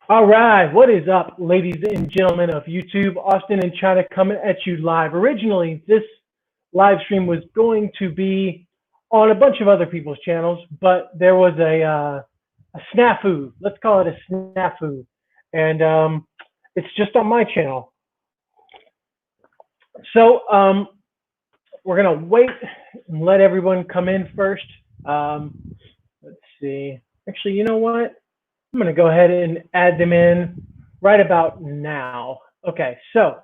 All right, what is up, ladies and gentlemen of YouTube? Austin and China coming at you live. Originally, this live stream was going to be on a bunch of other people's channels, but there was a snafu. Let's call it a snafu, and it's just on my channel. So we're gonna wait and let everyone come in first. Let's see. Actually, you know what? I'm going to go ahead and add them in right about now. Okay, so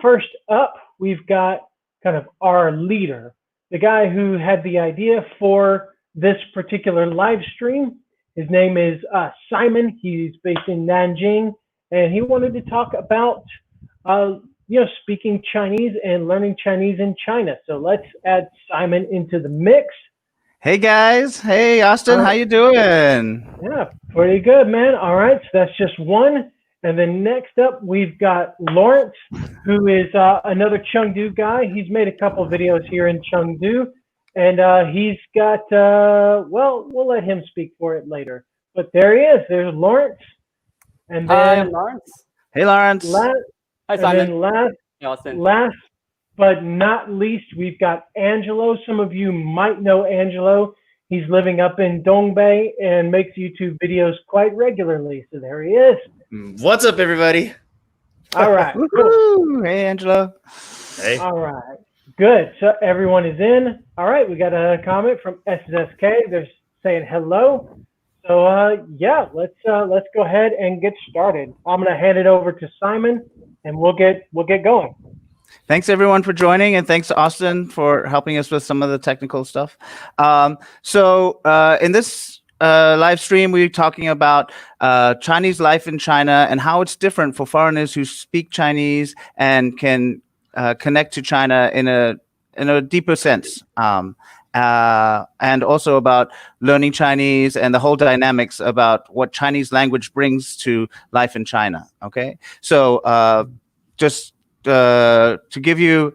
first up, we've got kind of our leader, the guy who had the idea for this particular live stream. His name is Simon. He's based in Nanjing, and he wanted to talk about, speaking Chinese and learning Chinese in China. So let's add Simon into the mix. Hey guys, hey Austin, how you doing? Yeah, pretty good, man. All right, so that's just one. And then next up, we've got Lawrence, who is another Chengdu guy. He's made a couple videos here in Chengdu, and he's got, well, we'll let him speak for it later. But there he is. There's Lawrence. And then hi, I'm Lawrence. Hey, Lawrence. Hi, Simon. And then last but not least, we've got Angelo. Some of you might know Angelo. He's living up in Dongbei and makes YouTube videos quite regularly. So there he is. What's up, everybody? All right. Cool. Hey, Angelo. Hey. All right. Good. So everyone is in. All right. We got a comment from SSK. They're saying hello. So yeah, let's go ahead and get started. I'm gonna hand it over to Simon, and we'll get going. Thanks everyone for joining, and thanks to Austin for helping us with some of the technical stuff. So in this live stream, we're talking about Chinese life in China and how it's different for foreigners who speak Chinese and can connect to China in a deeper sense. And also about learning Chinese and the whole dynamics about what Chinese language brings to life in China. Okay, so just to give you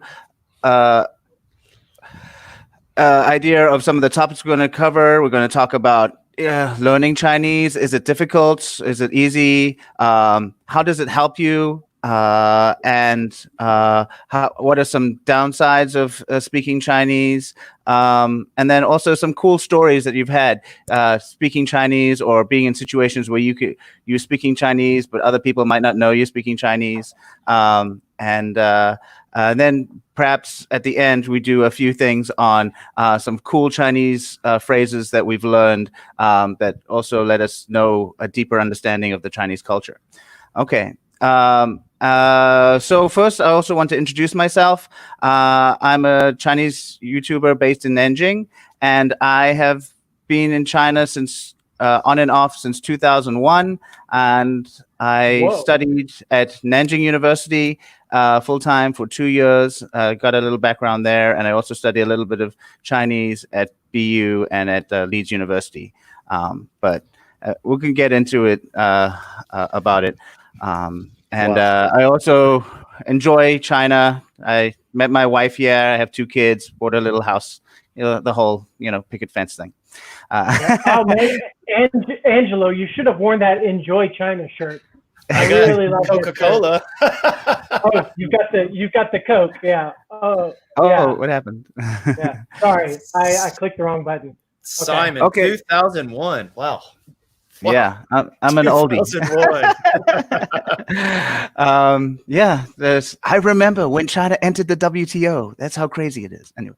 idea of some of the topics we're going to cover, we're going to talk about learning Chinese. Is it difficult? Is it easy? How does it help you? And what are some downsides of speaking Chinese? And then also some cool stories that you've had speaking Chinese or being in situations where you're speaking Chinese, but other people might not know you're speaking Chinese. And then perhaps at the end, we do a few things on some cool Chinese phrases that we've learned that also let us know a deeper understanding of the Chinese culture. Okay. So first, I also want to introduce myself. I'm a Chinese YouTuber based in Nanjing, and I have been in China since on and off since 2001, and I studied at Nanjing University full-time for 2 years, got a little background there, and I also studied a little bit of Chinese at BU and at Leeds University. But we can get into it about it. I also enjoy China. I met my wife here. I have 2 kids, bought a little house, the whole, picket fence thing. Oh, man. Angelo, you should have worn that Enjoy China shirt. I really love Coca-Cola. Oh, you've got the Coke, yeah. Oh, yeah. What happened? Yeah, sorry, I clicked the wrong button. Simon, okay. 2001. Wow. Yeah, I'm an oldie. Yeah, I remember when China entered the WTO. That's how crazy it is. Anyway,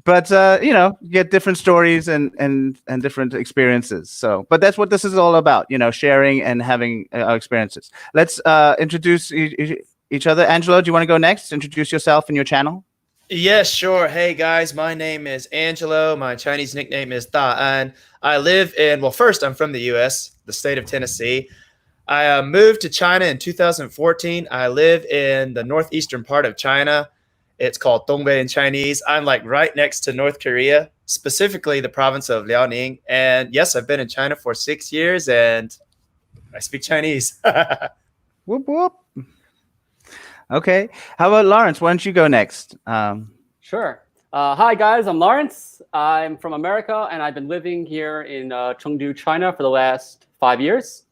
but you get different stories and different experiences. So, but that's what this is all about. Sharing and having our experiences. Let's introduce each other. Angelo, do you want to go next? Introduce yourself and your channel. Yes, sure. Hey guys, my name is Angelo. My Chinese nickname is Da'an. I live in, well, first I'm from the US, the state of Tennessee. I moved to China in 2014. I live in the northeastern part of China. It's called Dongbei in Chinese. I'm like right next to North Korea, specifically the province of Liaoning. And yes, I've been in China for 6 years and I speak Chinese. Whoop, whoop. Okay. How about Lawrence? Why don't you go next? Sure. Hi, guys. I'm Lawrence. I'm from America, and I've been living here in Chengdu, China for the last 5 years.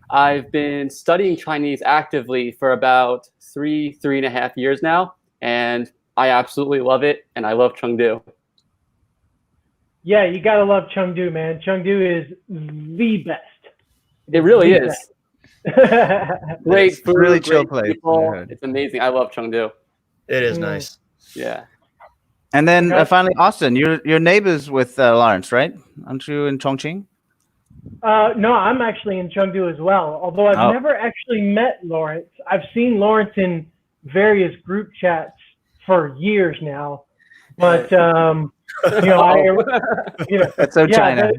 I've been studying Chinese actively for about 3.5 years now, and I absolutely love it, and I love Chengdu. Yeah, you gotta love Chengdu, man. Chengdu is the best. It really is. Great food, really chill great place. people. Yeah. It's amazing. I love Chengdu. It is nice. Yeah. And then Okay. finally, Austin, you're neighbors with Lawrence, right? Aren't you in Chongqing? No, I'm actually in Chengdu as well. Although I've Oh. never actually met Lawrence. I've seen Lawrence in various group chats for years now. But That's so yeah, China.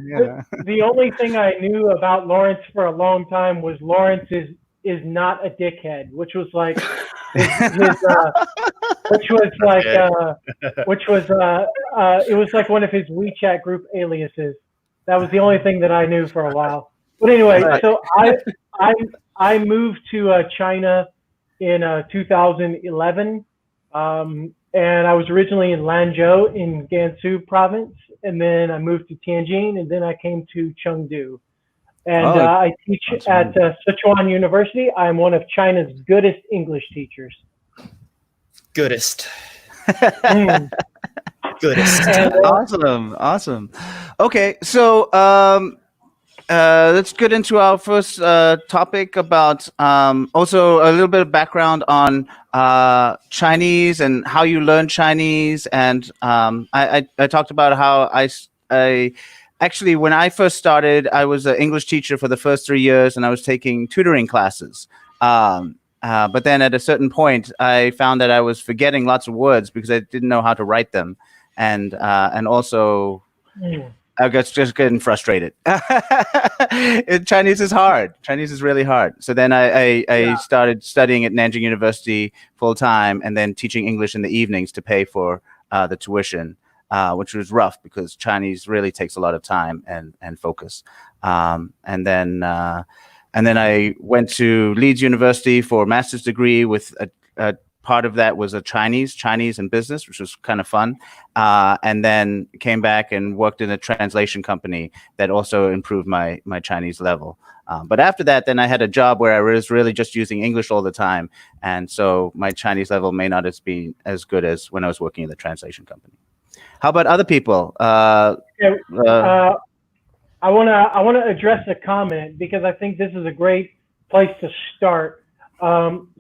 the only thing I knew about Lawrence for a long time was Lawrence is not a dickhead, which was like it was like one of his WeChat group aliases. That was the only thing that I knew for a while. But anyway, so I moved to China in 2011, and I was originally in Lanzhou in Gansu province, and then I moved to Tianjin, and then I came to Chengdu. And I teach at Sichuan University. I'm one of China's goodest English teachers. Goodest. Mm. Goodest. Awesome. Okay, so let's get into our first topic about also a little bit of background on Chinese and how you learn Chinese. And I talked about how I actually, when I first started, I was an English teacher for the first 3 years, and I was taking tutoring classes. But then at a certain point, I found that I was forgetting lots of words because I didn't know how to write them. And also, I was just getting frustrated. Chinese is hard. Chinese is really hard. So then I started studying at Nanjing University full time, and then teaching English in the evenings to pay for the tuition, which was rough because Chinese really takes a lot of time and focus. And then I went to Leeds University for a master's degree with a part of that was a Chinese and business, which was kind of fun. And then came back and worked in a translation company that also improved my Chinese level. But after that, then I had a job where I was really just using English all the time. And so my Chinese level may not have been as good as when I was working in the translation company. How about other people? I want to address a comment because I think this is a great place to start.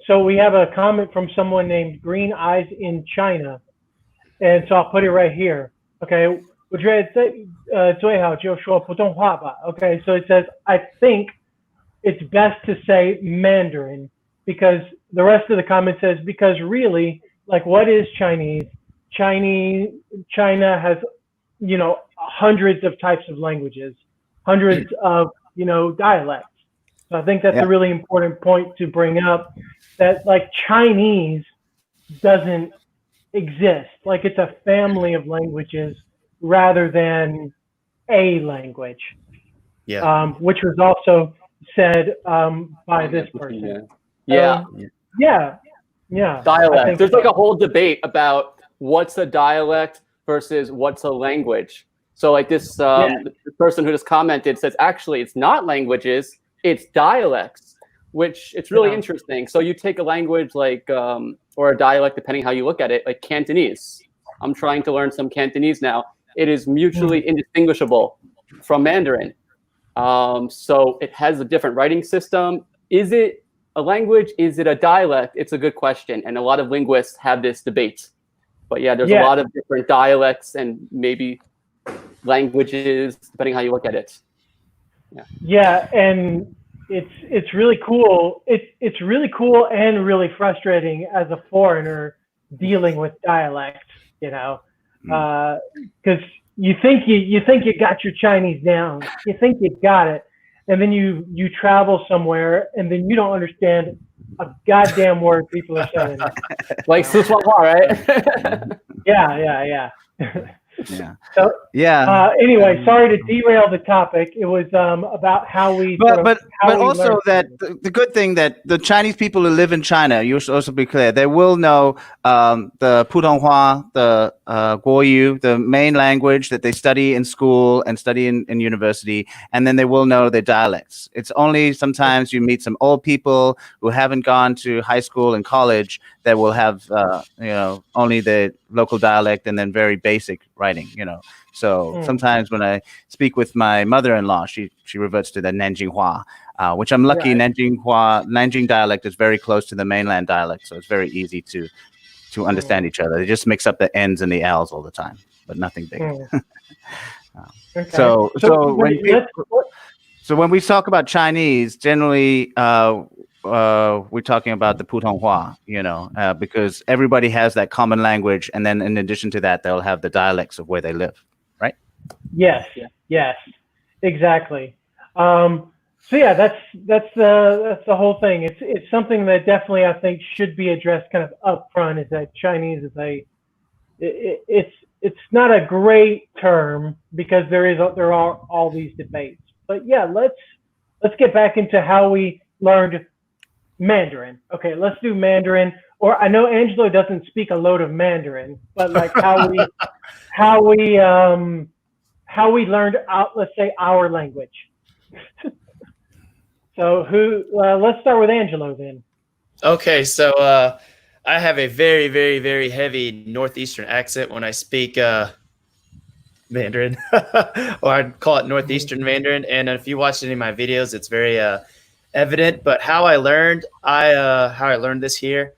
So we have a comment from someone named Green Eyes in China, and so I'll put it right here. Okay, 我觉得最好就说普通话吧. Okay, so it says, I think it's best to say Mandarin because the rest of the comment says, because really, like, what is Chinese? China has, hundreds of types of languages, hundreds of, dialects. So I think that's a really important point to bring up, that like Chinese doesn't exist. Like it's a family of languages rather than a language. Yeah. Which was also said by this person. Yeah. Dialect. There's like a whole debate about what's a dialect versus what's a language. So like this the person who just commented says, actually, it's not languages, it's dialects, which it's really interesting. So you take a language like, or a dialect, depending how you look at it, like Cantonese. I'm trying to learn some Cantonese now. It is mutually indistinguishable from Mandarin. So it has a different writing system. Is it a language? Is it a dialect? It's a good question. And a lot of linguists have this debate. But yeah, there's a lot of different dialects and maybe languages, depending how you look at it. Yeah, and it's really cool. It's really cool and really frustrating as a foreigner dealing with dialects, because you think you got your Chinese down, you think you got it, and then you travel somewhere and then you don't understand a goddamn word people are saying. Like Sichuanhua, right? Yeah. Yeah. So Yeah. anyway, sorry to derail the topic. It was about how we But also learn. that the good thing that the Chinese people who live in China, you should also be clear, they will know the Putonghua, the Guoyu, the main language that they study in school and study in university, and then they will know their dialects. It's only sometimes you meet some old people who haven't gone to high school and college that will have only the local dialect and then very basic writing. So sometimes when I speak with my mother-in-law, she reverts to the Nanjinghua, which I'm lucky. Right. Nanjing dialect is very close to the mainland dialect, so it's very easy to understand each other. They just mix up the N's and the L's all the time, but nothing big. Okay. So when let's, so when we talk about Chinese, generally we're talking about the Putonghua, because everybody has that common language, and then in addition to that, they'll have the dialects of where they live, right? yes, exactly. So yeah, that's the whole thing. It's something that definitely I think should be addressed kind of up front. Is that Chinese is it's not a great term because there are all these debates. But yeah, let's get back into how we learned Mandarin. Okay, let's do Mandarin. Or I know Angelo doesn't speak a load of Mandarin, but like how we learned let's say our language. So let's start with Angelo then. Okay, so I have a very, very, very heavy Northeastern accent when I speak Mandarin, or I'd call it Northeastern Mandarin. And if you watch any of my videos, it's very evident. But how I learned this here,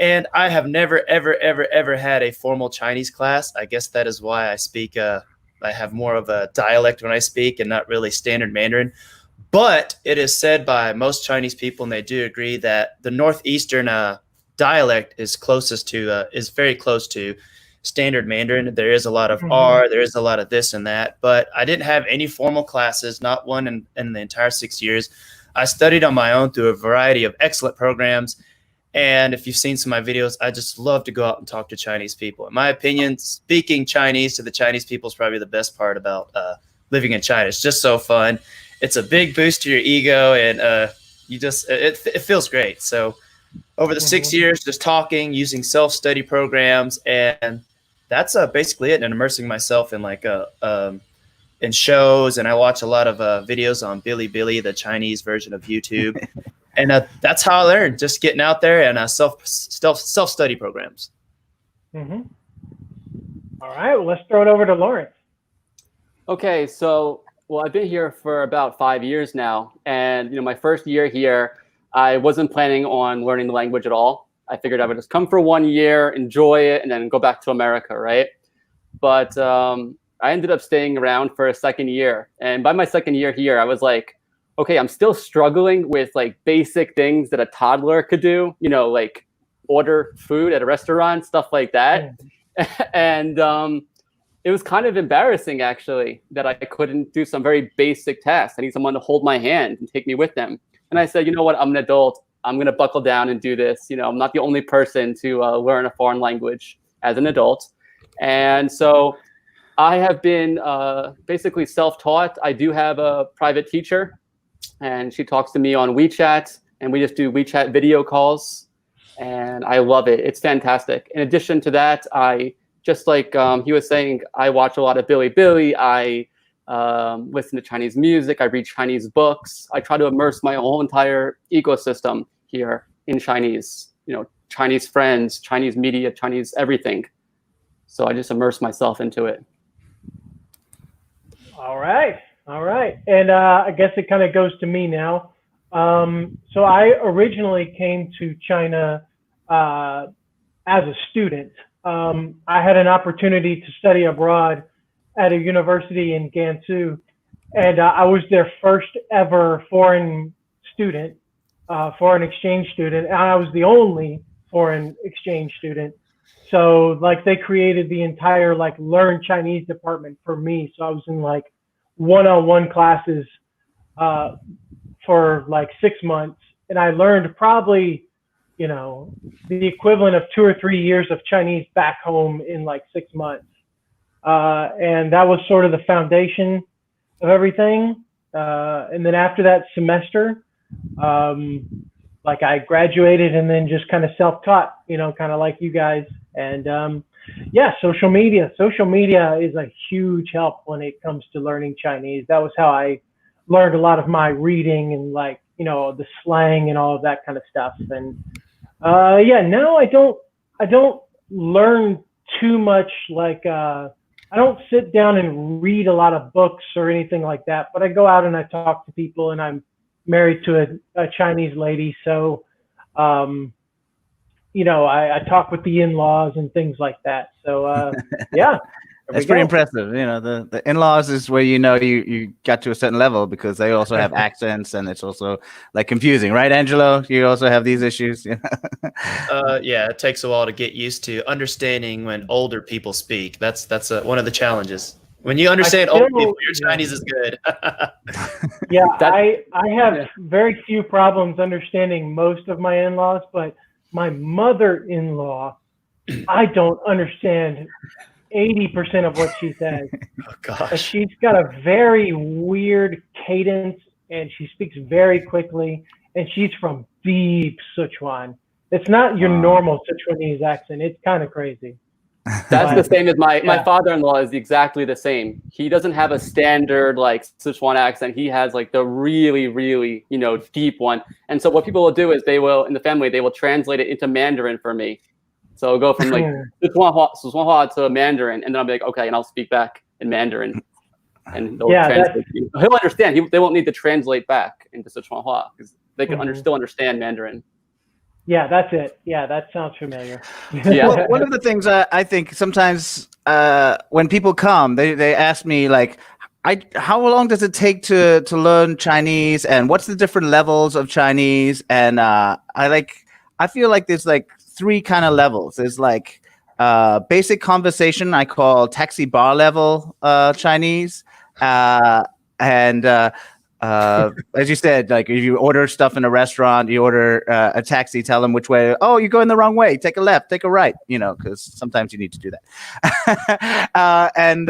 and I have never, ever, ever, ever had a formal Chinese class. I guess that is why I speak. I have more of a dialect when I speak, and not really standard Mandarin. But it is said by most Chinese people, and they do agree, that the Northeastern dialect is very close to standard Mandarin. There is a lot of R, there is a lot of this and that, but I didn't have any formal classes, not one in the entire 6 years. I studied on my own through a variety of excellent programs. And if you've seen some of my videos, I just love to go out and talk to Chinese people. In my opinion, speaking Chinese to the Chinese people is probably the best part about living in China. It's just so fun. It's a big boost to your ego, and it feels great. So over the 6 years, just talking, using self-study programs, and that's basically it. And immersing myself in in shows, and I watch a lot of videos on Bilibili, the Chinese version of YouTube, and that's how I learned. Just getting out there and self-study programs. All right, well, let's throw it over to Lawrence. Okay, so I've been here for about 5 years now, and my first year here, I wasn't planning on learning the language at all. I figured I would just come for 1 year, enjoy it, and then go back to America, right? But I ended up staying around for a second year, and by my second year here, I was like, okay, I'm still struggling with like basic things that a toddler could do, like order food at a restaurant, stuff like that, and it was kind of embarrassing, actually, that I couldn't do some very basic tasks. I need someone to hold my hand and take me with them. And I said, you know what? I'm an adult. I'm going to buckle down and do this. I'm not the only person to learn a foreign language as an adult. And so I have been basically self-taught. I do have a private teacher, and she talks to me on WeChat, and we just do WeChat video calls. And I love it. It's fantastic. In addition to that, just like he was saying, I watch a lot of Bilibili. I listen to Chinese music. I read Chinese books. I try to immerse my whole entire ecosystem here in Chinese. Chinese friends, Chinese media, Chinese everything. So I just immerse myself into it. All right. And I guess it kind of goes to me now. So I originally came to China as a student. I had an opportunity to study abroad at a university in Gansu, and I was their first ever foreign exchange student, and I was the only foreign exchange student. So like they created the entire like learn Chinese department for me. So I was in like one-on-one classes for like 6 months, and I learned probably the equivalent of 2 or 3 years of Chinese back home in like 6 months. and that was sort of the foundation of everything. And then after that semester, like I graduated and then just kind of self-taught, kind of like you guys. And yeah, social media is a huge help when it comes to learning Chinese. That was how I learned a lot of my reading and like, the slang and all of that kind of stuff. And yeah, now I don't learn too much. Like I don't sit down and read a lot of books or anything like that, but I go out and I talk to people, and I'm married to a Chinese lady. So, I talk with the in-laws and things like that. So, yeah. That's pretty impressive. The in-laws is where you got to a certain level, because they also have accents, and it's also like confusing, right, Angelo? You also have these issues. Yeah, it takes a while to get used to understanding when older people speak. That's one of the challenges. When you understand old people, your Chinese is good. Yeah, I have very few problems understanding most of my in-laws, but my mother-in-law, I don't understand 80% of what she says. Oh gosh. She's got a very weird cadence, and she speaks very quickly, and she's from deep Sichuan. It's not your normal Sichuanese accent. It's kind of crazy. That's the same as my father-in-law is exactly the same. He doesn't have a standard like Sichuan accent. He has like the really, really, deep one. And so what people will do is they will translate it into Mandarin for me. So it'll go from like Sichuanhua to Mandarin, and then I'll be like, okay, and I'll speak back in Mandarin, and they'll translate. He'll understand. They won't need to translate back into Sichuanhua, because they can still understand Mandarin. Yeah, that's it. Yeah, that sounds familiar. Yeah. Well, one of the things I think sometimes when people come, they ask me like, how long does it take to learn Chinese, and what's the different levels of Chinese? And I feel like there's like 3 kind of levels. There's like basic conversation, I call taxi bar level Chinese, and as you said, like if you order stuff in a restaurant, you order a taxi, tell them which way. Oh, you're going the wrong way. Take a left, take a right. Because sometimes you need to do that. And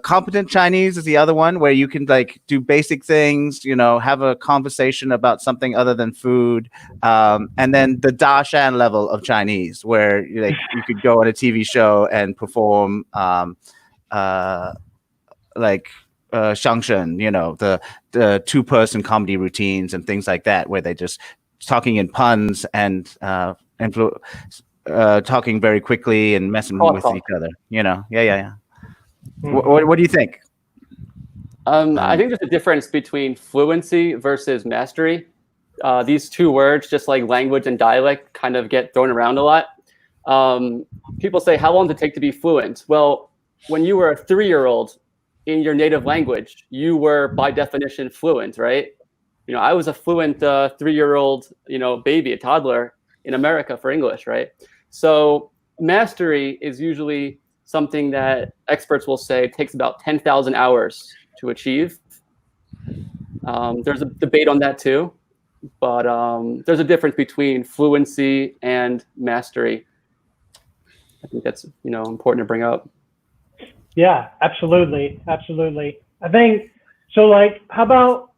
competent Chinese is the other one, where you can like do basic things, have a conversation about something other than food. And then the Dashan level of Chinese, where you could go on a TV show and perform like Shangshen, the 2-person comedy routines and things like that, where they just talking in puns and talking very quickly and messing with each other. Yeah. What do you think? I think there's a difference between fluency versus mastery. These 2 words, just like language and dialect, kind of get thrown around a lot. People say, how long does it take to be fluent? Well, when you were a 3-year-old in your native language, you were by definition fluent, right? I was a fluent 3-year-old, baby, a toddler in America for English, right? So mastery is usually something that experts will say takes about 10,000 hours to achieve. There's a debate on that too, but there's a difference between fluency and mastery. I think that's important to bring up. Yeah, absolutely. I think so. Like, how about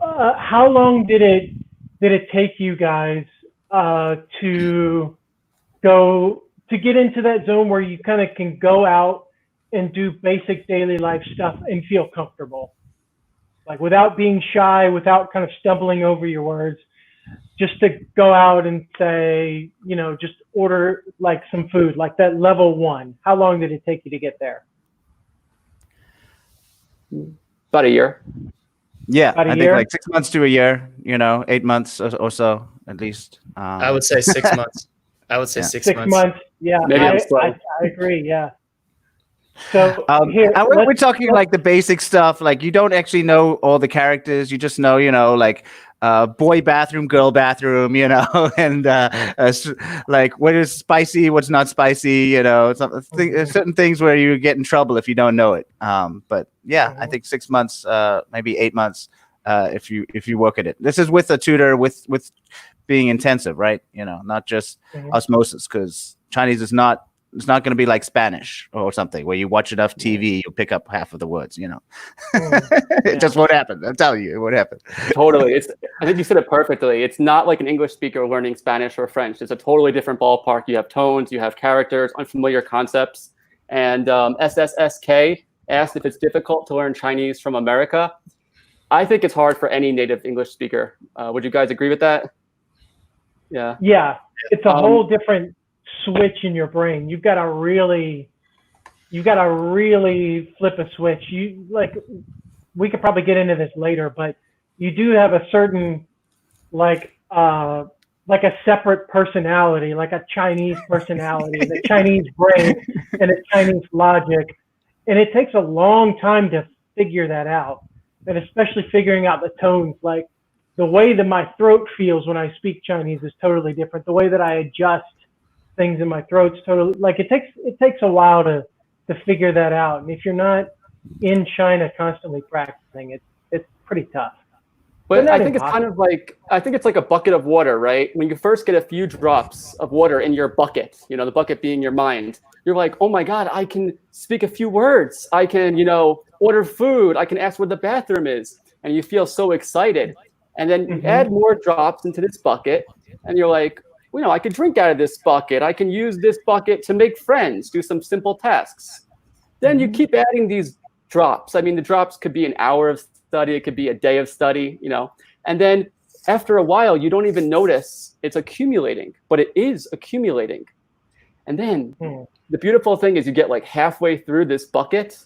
how long did it take you guys to get into that zone where you kind of can go out and do basic daily life stuff and feel comfortable, like without being shy, without kind of stumbling over your words, just to go out and say, just order like some food, like that level 1? How long did it take you to get there? About a year. Yeah, I think like 6 months to a year, 8 months or so at least. I would say 6 months. I would say 6 months. Yeah, maybe I agree. Yeah. So we're talking like the basic stuff. Like you don't actually know all the characters. You just know, like boy bathroom, girl bathroom, and like what is spicy, what's not spicy, certain things where you get in trouble if you don't know it. But yeah, I think 6 months, maybe 8 months, if you work at it. This is with a tutor, with being intensive, right? Not just osmosis, because Chinese is not It's not going to be like Spanish or something where you watch enough TV, you'll pick up half of the words. You know, it just won't happen. I'm telling you, it won't happen. Totally. I think you said it perfectly. It's not like an English speaker learning Spanish or French. It's a totally different ballpark. You have tones, you have characters, unfamiliar concepts. And SSSK asked if it's difficult to learn Chinese from America. I think it's hard for any native English speaker. Would you guys agree with that? Yeah. Yeah, it's a whole different switch in your brain. You've got to really flip a switch. We could probably get into this later, but you do have a certain like a separate personality, like a Chinese personality, the Chinese brain and a Chinese logic. And it takes a long time to figure that out. And especially figuring out the tones, like the way that my throat feels when I speak Chinese is totally different. The way that I adjust things in my throat's totally, like it takes a while to figure that out. And if you're not in China constantly practicing, it's pretty tough. But I think it's kind of like, it's like a bucket of water, right? When you first get a few drops of water in your bucket, the bucket being your mind, you're like, oh my God, I can speak a few words. I can, order food. I can ask where the bathroom is. And you feel so excited. And then you add more drops into this bucket and you're like, I could drink out of this bucket. I can use this bucket to make friends, do some simple tasks. Then you keep adding these drops. I mean, the drops could be an hour of study. It could be a day of study, and then after a while, you don't even notice it's accumulating, but it is accumulating. And then the beautiful thing is you get like halfway through this bucket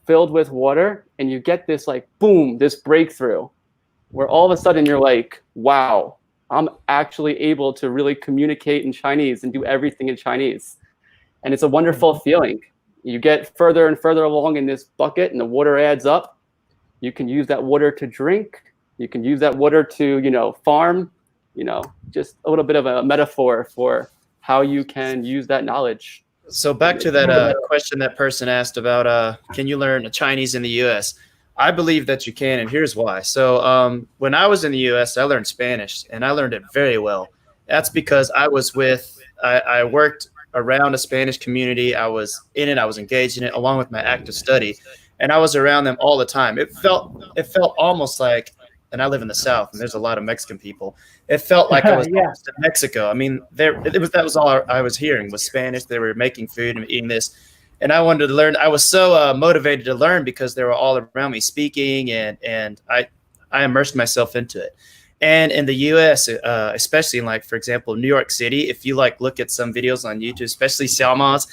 filled with water and you get this like, boom, this breakthrough where all of a sudden you're like, wow, I'm actually able to really communicate in Chinese and do everything in Chinese. And it's a wonderful feeling. You get further and further along in this bucket and the water adds up. You can use that water to drink. You can use that water to, farm, just a little bit of a metaphor for how you can use that knowledge. So back to that question that person asked about, can you learn Chinese in the U.S.? I believe that you can, and here's why. So when I was in the U.S., I learned Spanish, and I learned it very well. That's because I worked around a Spanish community. I was in it. I was engaged in it, along with my active study, and I was around them all the time. It felt almost like, and I live in the South, and there's a lot of Mexican people. It felt like I was almost in Mexico. I mean, that was all I was hearing was Spanish. They were making food and eating this. And I wanted to learn. I was so motivated to learn because they were all around me speaking, and I immersed myself into it. And in the U.S., especially in, like, for example, New York City, if you look at some videos on YouTube, especially Xiaoma's,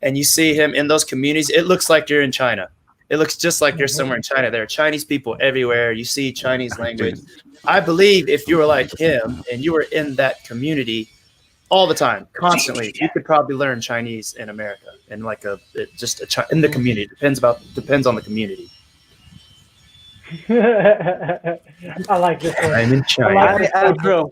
and you see him in those communities, it looks like you're in China. It looks just like you're somewhere in China. There are Chinese people everywhere. You see Chinese language. I believe if you were like him and you were in that community all the time, constantly, you could probably learn Chinese in America in in the community. Depends on the community. I like this one. I'm in China. So true.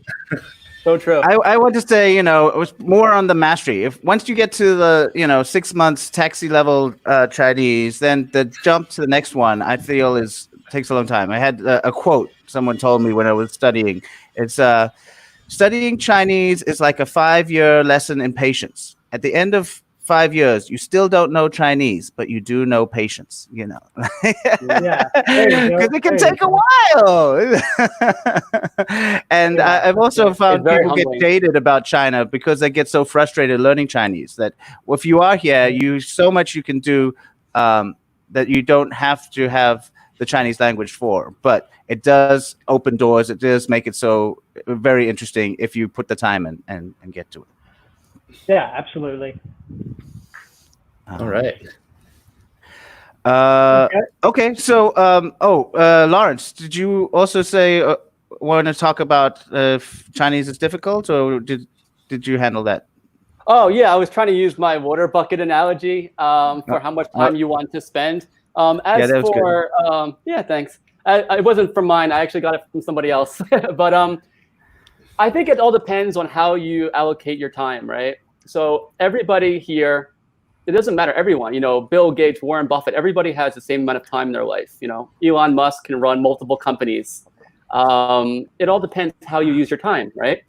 So true. I want to say, it was more on the mastery. If once you get to the, 6 months taxi level Chinese, then the jump to the next one, I feel takes a long time. I had a quote someone told me when I was studying. It's studying Chinese is like a 5-year lesson in patience. At the end of 5 years, you still don't know Chinese, but you do know patience, Yeah. Because it can take a while. And I've also found people get jaded about China because they get so frustrated learning Chinese that if you are here, so much you can do that you don't have to have the Chinese language for. But it does open doors. It does make it so very interesting if you put the time in and get to it. Yeah, absolutely. All right. Okay. So, Lawrence, did you also say want to talk about if Chinese is difficult, or did you handle that? Oh yeah, I was trying to use my water bucket analogy for how much time you want to spend. Thanks. It wasn't from mine. I actually got it from somebody else. But I think it all depends on how you allocate your time, right? So everybody here, it doesn't matter, everyone, Bill Gates, Warren Buffett, everybody has the same amount of time in their life. Elon Musk can run multiple companies. It all depends how you use your time, right?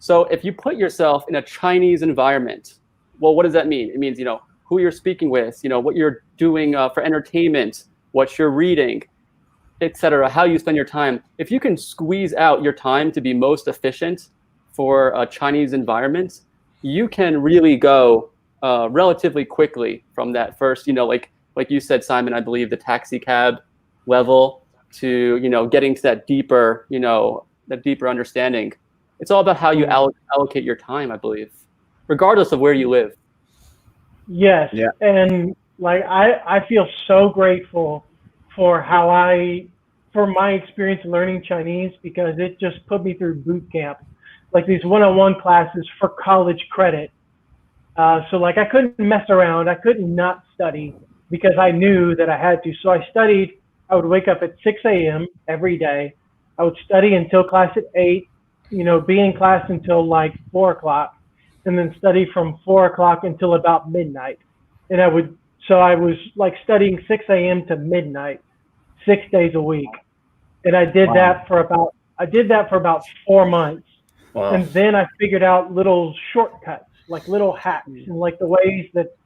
So if you put yourself in a Chinese environment, Well, what does that mean? It means, who you're speaking with, what you're doing for entertainment, what you're reading, etc., how you spend your time. If you can squeeze out your time to be most efficient for a Chinese environment, you can really go relatively quickly from that first, like you said, Simon, I believe the taxi cab level to, getting to that deeper, that deeper understanding. It's all about how you allocate your time, I believe, regardless of where you live. Yes. Yeah. And like, I feel so grateful for for my experience learning Chinese, because it just put me through boot camp, like these one-on-one classes for college credit. So like I couldn't mess around. I couldn't not study because I knew that I had to. So I studied. I would wake up at 6 a.m. every day. I would study until class at 8, be in class until like 4 o'clock, and then study from 4 o'clock until about midnight. And I was like studying 6 a.m. to midnight, 6 days a week. And I did that for about 4 months. Wow. And then I figured out little shortcuts, like little hacks, and like the ways that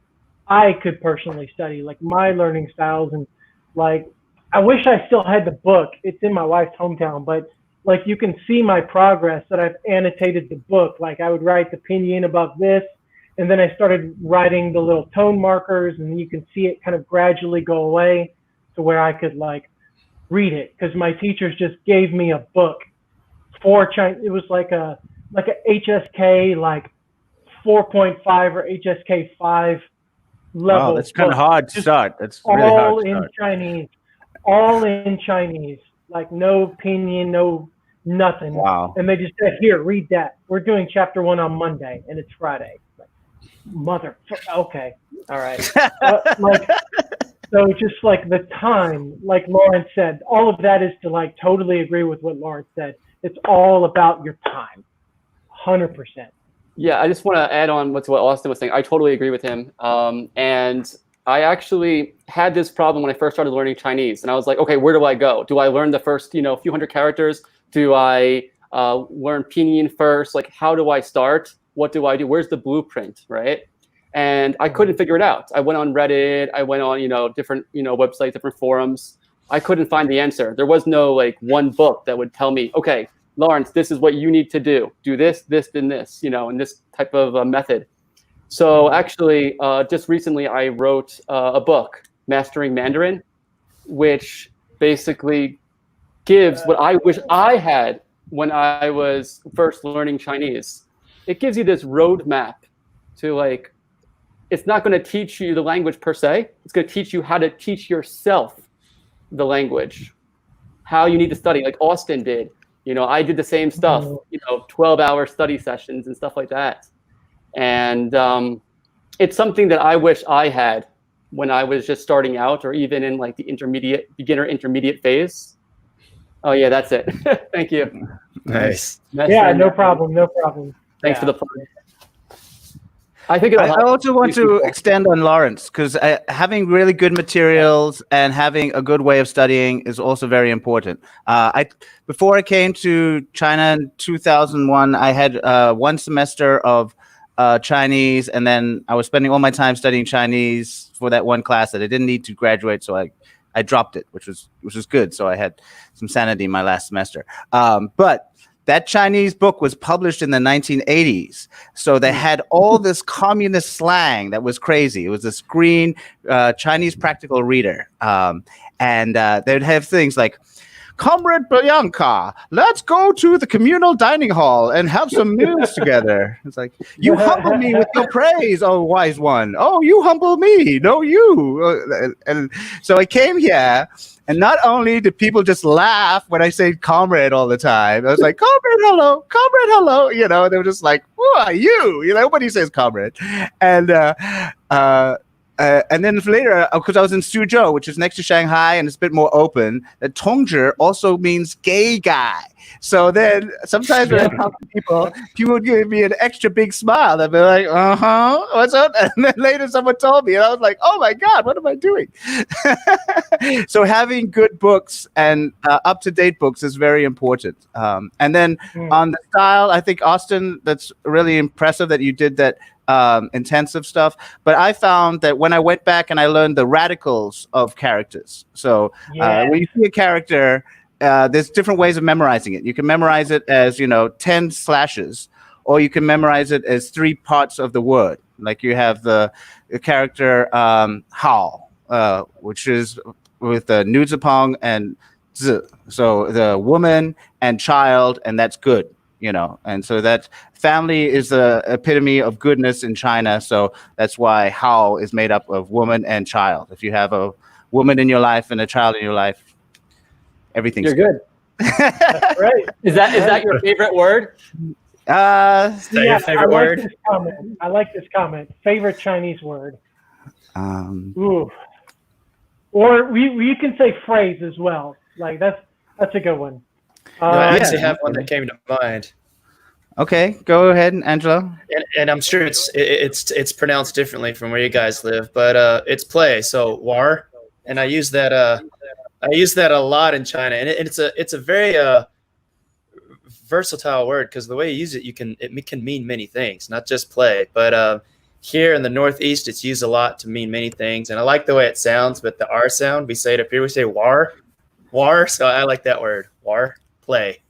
I could personally study, like my learning styles. And like, I wish I still had the book. It's in my wife's hometown, but like you can see my progress that I've annotated the book. Like I would write the pinyin above this, and then I started writing the little tone markers, and you can see it kind of gradually go away to where I could like read it, because my teachers just gave me a book for China. It was like a HSK like 4.5 or HSK 5 level. Wow, that's kind of hard to start. That's all really hard to in start. Chinese, all in Chinese, like no pinyin, no nothing. Wow. And they just said, here, read that. We're doing chapter 1 on Monday, and it's Friday. Like, mother, okay, all right. Like, so just like the time, like Lawrence said, all of that is to like totally agree with what Lawrence said. It's all about your time, 100%. Yeah, I just want to add on what Austin was saying. I totally agree with him. And I actually had this problem when I first started learning Chinese. And I was like, okay, where do I go? Do I learn the first, few hundred characters? Do I learn pinyin first? Like, how do I start? What do I do? Where's the blueprint, right? And I couldn't figure it out. I went on Reddit. I went on, different, websites, different forums. I couldn't find the answer. There was no like one book that would tell me, okay, Lawrence, this is what you need to do. Do this, this, then this, and this type of method. So actually, just recently, I wrote a book, Mastering Mandarin, which basically gives what I wish I had when I was first learning Chinese. It gives you this roadmap to like, it's not going to teach you the language per se. It's going to teach you how to teach yourself the language, how you need to study, like Austin did. I did the same stuff, 12-hour study sessions and stuff like that. And it's something that I wish I had when I was just starting out, or even in like the beginner intermediate phase. Oh yeah, that's it. Thank you. Nice. Yeah, no problem. Thanks for the plug. I also want to extend on Lawrence, because having really good materials and having a good way of studying is also very important. Before I came to China in 2001, I had 1 semester of Chinese, and then I was spending all my time studying Chinese for that one class that I didn't need to graduate, so I dropped it, which was good. So I had some sanity in my last semester. But that Chinese book was published in the 1980s. So they had all this communist slang that was crazy. It was this green Chinese practical reader. And they'd have things like, Comrade Bianca, let's go to the communal dining hall and have some meals together. It's like, you humble me with your praise, oh wise one. Oh, you humble me. No, you. And so I came here, and not only did people just laugh when I say comrade all the time, I was like, comrade, hello. They were just like, who are you? Nobody says comrade. And then later, because I was in Suzhou, which is next to Shanghai and it's a bit more open, that Tongzhi also means gay guy. So then sometimes when I talk to people would give me an extra big smile. They'd be like, what's up? And then later someone told me, and I was like, oh my God, what am I doing? So having good books and up-to-date books is very important. And then on the style, I think, Austin, that's really impressive that you did that intensive stuff. But I found that when I went back and I learned the radicals of characters. So when you see a character, there's different ways of memorizing it. You can memorize it as, 10 slashes, or you can memorize it as 3 parts of the word. Like you have the character hao, which is with the nu zipong and zi. So the woman and child, and that's good. And so that family is the epitome of goodness in China. So that's why Hao is made up of woman and child. If you have a woman in your life and a child in your life, everything's good. That's right. Is that your favorite word? Your favorite word? I like this comment. Favorite Chinese word. Ooh. Or you can say phrase as well. Like that's a good one. I actually have one that came to mind. Okay, go ahead, Angelo. And I'm sure it's pronounced differently from where you guys live, but it's play. So war, and I use that a lot in China, and it's a very versatile word because the way you use it, it can mean many things, not just play. But here in the Northeast, it's used a lot to mean many things, and I like the way it sounds. But the R sound, we say it up here, we say war. So I like that word, war. Play.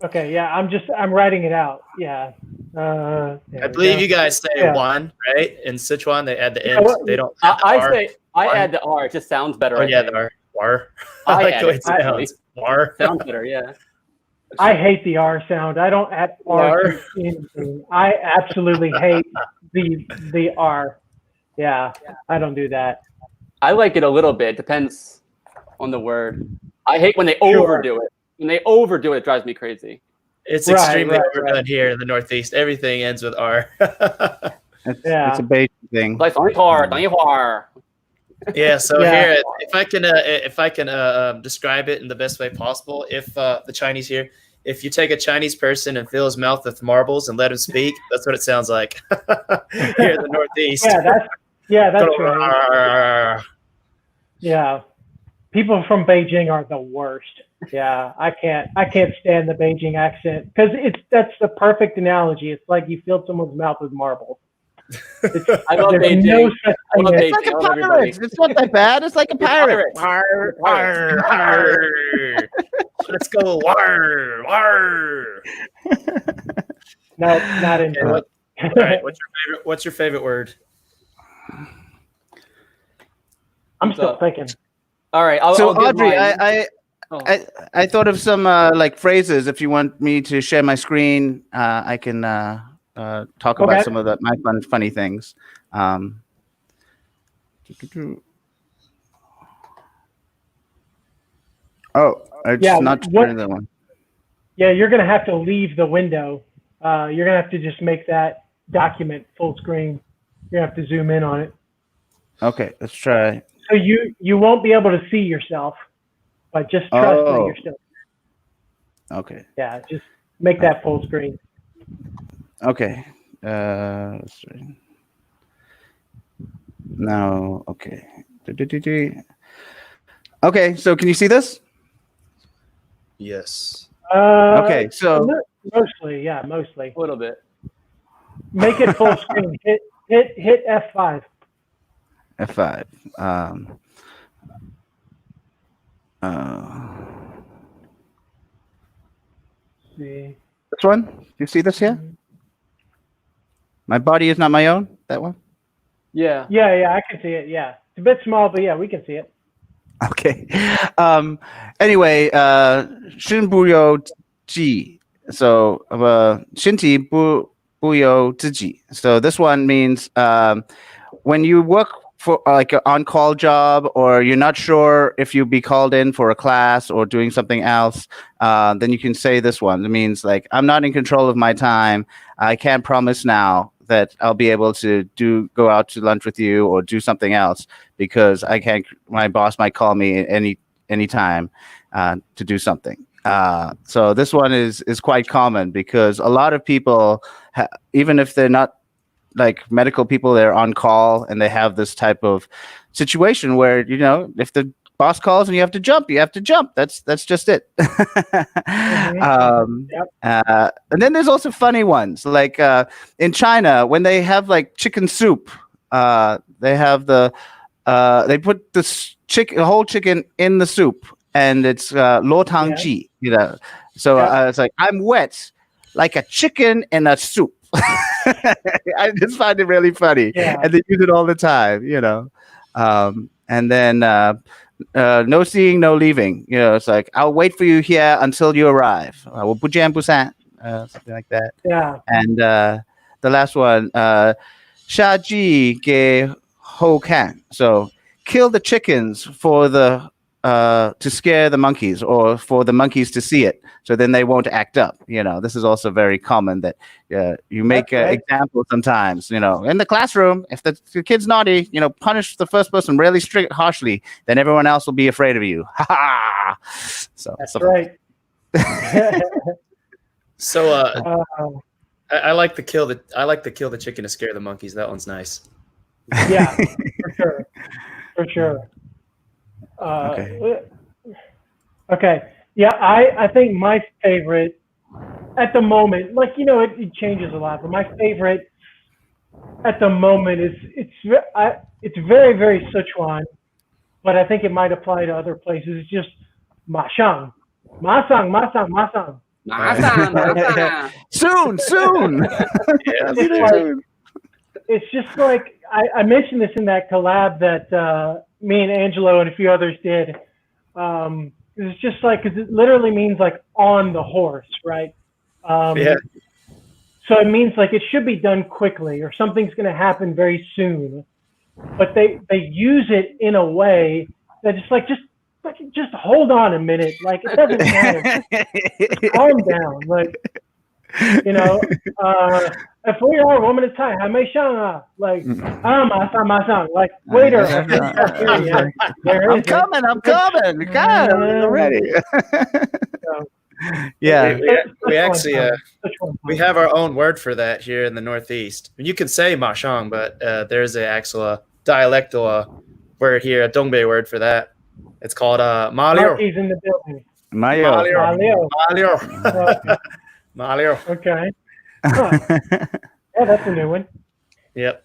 Okay, yeah, I'm writing it out. Yeah. I believe you guys say one, right? In Sichuan, they add the end. They don't. I add the R. It just sounds better. Oh yeah, the R. War. I like the way it sounds. War. Sounds better. Yeah. I hate the R sound. I don't add R to anything. I absolutely hate the R. Yeah, I don't do that. I like it a little bit. Depends on the word. I hate when they overdo it. When they overdo it, it drives me crazy. It's extremely overdone here in the Northeast. Everything ends with R. It's a basic thing. Like Yeah. So here, if I can describe it in the best way possible, if the Chinese here, if you take a Chinese person and fill his mouth with marbles and let him speak, that's what it sounds like here in the Northeast. That's right. Yeah. People from Beijing are the worst. Yeah, I can't stand the Beijing accent because that's the perfect analogy. It's like you filled someone's mouth with marbles. I love Beijing. No such thing It's like a pirate. It's not that bad. It's like a pirate. War, war, war. Let's go war, war. No, not in. All right, what's your favorite word? I'm still thinking. All right. So I'll give Audrey, mine. I thought of some like phrases. If you want me to share my screen, I can talk about some of my funny things. It's not sharing that one. Yeah, you're gonna have to leave the window. You're gonna have to just make that document full screen. You're gonna have to zoom in on it. Okay, let's try. So you won't be able to see yourself, but just trust that you're still. Okay. Yeah, just make that full screen. Okay. Let's see. No. Okay. Okay. So can you see this? Yes. Okay. So mostly. A little bit. Make it full screen. Hit F5. F5. See. This one? Do you see this here? My body is not my own. That one? Yeah. Yeah, I can see it. Yeah, it's a bit small, but yeah, we can see it. Okay. Anyway, 身不由己. So, 身体不由自己. So this one means when you work for like an on-call job, or you're not sure if you'll be called in for a class or doing something else, then you can say this one. It means like, I'm not in control of my time. I can't promise now that I'll be able to go out to lunch with you or do something else because I can't. My boss might call me anytime to do something. So this one is quite common because a lot of people, even if they're not like medical people, they're on call and they have this type of situation where, you know, if the boss calls and you have to jump, you have to jump. That's just it. And then there's also funny ones like in China when they have like chicken soup, they have they put the whole chicken in the soup, and it's lo tang ji, you know. So it's like, I'm wet like a chicken in a soup. I just find it really funny, and they use it all the time, you know. And then no seeing, no leaving. You know, it's like, I'll wait for you here until you arrive. 我不见不散, something like that. Yeah. And the last one, 杀鸡给猴看. So kill the chickens for the to scare the monkeys, or for the monkeys to see it, so then they won't act up. You know, this is also very common that you make examples sometimes. You know, in the classroom, if the kid's naughty, you know, punish the first person really harshly, then everyone else will be afraid of you. Ha ha! So that's right. So I like to kill the chicken to scare the monkeys. That one's nice. Yeah, for sure. Okay. Yeah, I think my favorite at the moment, like, you know, it changes a lot, but my favorite at the moment is it's very, very Sichuan, but I think it might apply to other places. It's just ma shang, ma sang, ma sang, ma sang. Soon. It's just like I mentioned this in that collab that me and Angelo and a few others did. It's just like, because it literally means like on the horse, right? So it means like it should be done quickly, or something's going to happen very soon. But they use it in a way that it's like, just hold on a minute. Like, it doesn't matter. Just calm down. Like, you know, if we are one at a time, like, like, waiter. I'm coming. God, I'm ready. Yeah. We actually we have our own word for that here in the Northeast. You can say ma shang, but there's an actual dialectal word here, a Dongbei word for that. It's called ma liu. He's in the building. Ma liu. Okay. Huh. Yeah, that's a new one. Yep.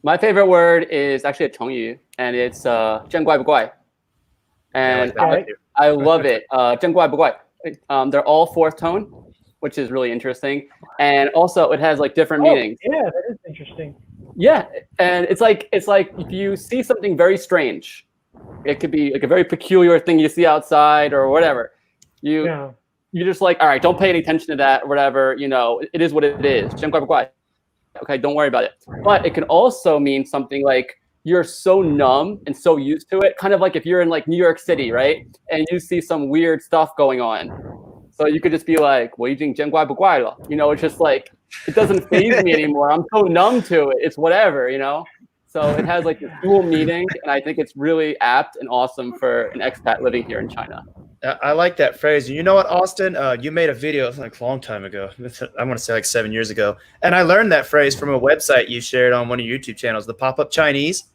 My favorite word is actually a 成语, and it's 见怪不怪. And I love it. 见怪不怪. They're all fourth tone, which is really interesting. And also it has like different meanings. Yeah, that is interesting. Yeah, and it's like if you see something very strange, it could be like a very peculiar thing you see outside or whatever. You're just like, all right, don't pay any attention to that or whatever. You know, it is what it is. 见怪不怪. Okay, don't worry about it. But it can also mean something like you're so numb and so used to it, kind of like if you're in like New York City, right? And you see some weird stuff going on. So you could just be like, 我已经见怪不怪了. You know, it's just like, it doesn't faze me anymore. I'm so numb to it. It's whatever, you know? So it has like this dual meaning, and I think it's really apt and awesome for an expat living here in China. I like that phrase. You know what, Austin? You made a video like a long time ago. I want to say like 7 years ago. And I learned that phrase from a website you shared on one of your YouTube channels, the Pop-Up Chinese.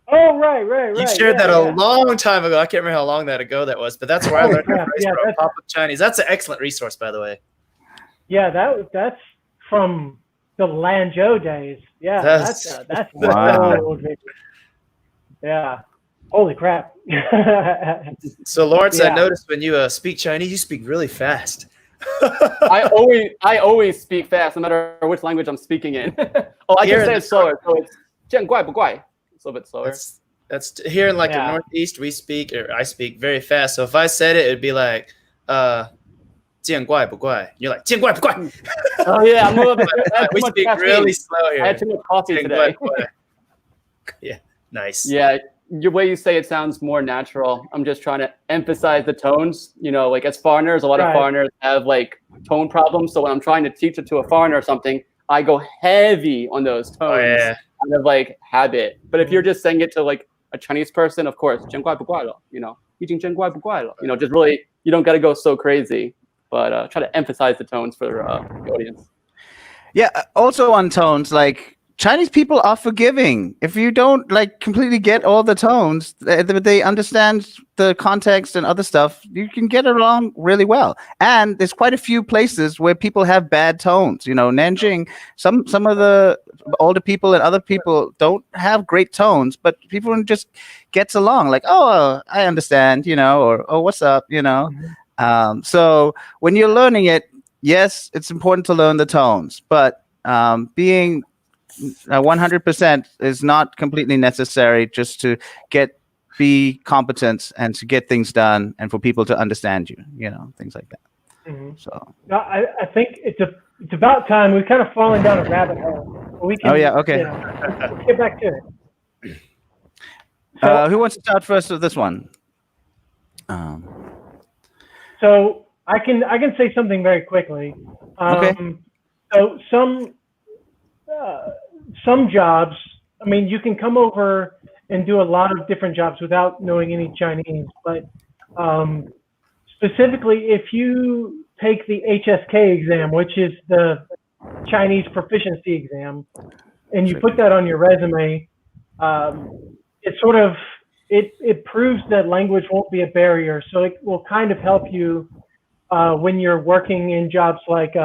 Oh, right. You shared that a long time ago. I can't remember how long that ago that was, but that's where I learned that phrase from, Pop-Up Chinese. That's an excellent resource, by the way. Yeah, that's from the Lanzhou days. Yeah, that's wow. old video. Yeah. Holy crap. So Lawrence, I noticed when you speak Chinese, you speak really fast. I always speak fast, no matter which language I'm speaking in. I can say it slower, so it's 见怪不怪. It's a little bit slower. That's here in like the Northeast, I speak very fast. So if I said it, it'd be like 见怪不怪. You're like 见怪不怪. Oh yeah, I'm a little bit. We speak really slow here. I had too much coffee today. Yeah, nice. Yeah, your way you say it sounds more natural. I'm just trying to emphasize the tones. You know, like as foreigners, a lot of foreigners have like tone problems. So when I'm trying to teach it to a foreigner or something, I go heavy on those tones. Oh, yeah. Kind of like habit. But if you're just saying it to like a Chinese person, of course, 见怪不怪了, you know. 已经真怪不怪了. Just really, you don't got to go so crazy, but try to emphasize the tones for the audience. Yeah. Also on tones, like Chinese people are forgiving. If you don't like completely get all the tones, they understand the context and other stuff. You can get along really well. And there's quite a few places where people have bad tones. Nanjing, some of the older people and other people don't have great tones, but people just gets along. Like, oh, I understand, or oh, what's up, So when you're learning it, yes, it's important to learn the tones, but being 100% is not completely necessary just to be competent and to get things done and for people to understand you, things like that. Mm-hmm. So I think it's about time. We've kind of fallen down a rabbit hole. We can, okay. Let's get back to it. So, who wants to start first with this one? So I can say something very quickly. Okay. So some jobs, I mean, you can come over and do a lot of different jobs without knowing any Chinese, but specifically if you take the HSK exam, which is the Chinese proficiency exam, and you put that on your resume, it proves that language won't be a barrier. So it will kind of help you when you're working in jobs like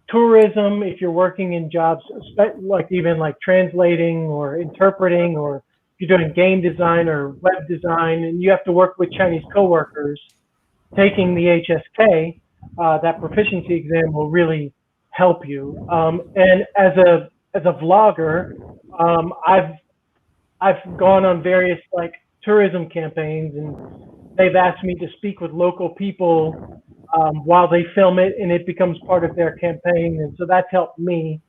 tourism, if you're working in jobs like even like translating or interpreting, or if you're doing game design or web design and you have to work with Chinese coworkers, taking the HSK, that proficiency exam will really help you. And as a vlogger, I've gone on various like tourism campaigns, and they've asked me to speak with local people while they film it, and it becomes part of their campaign. And so that's helped me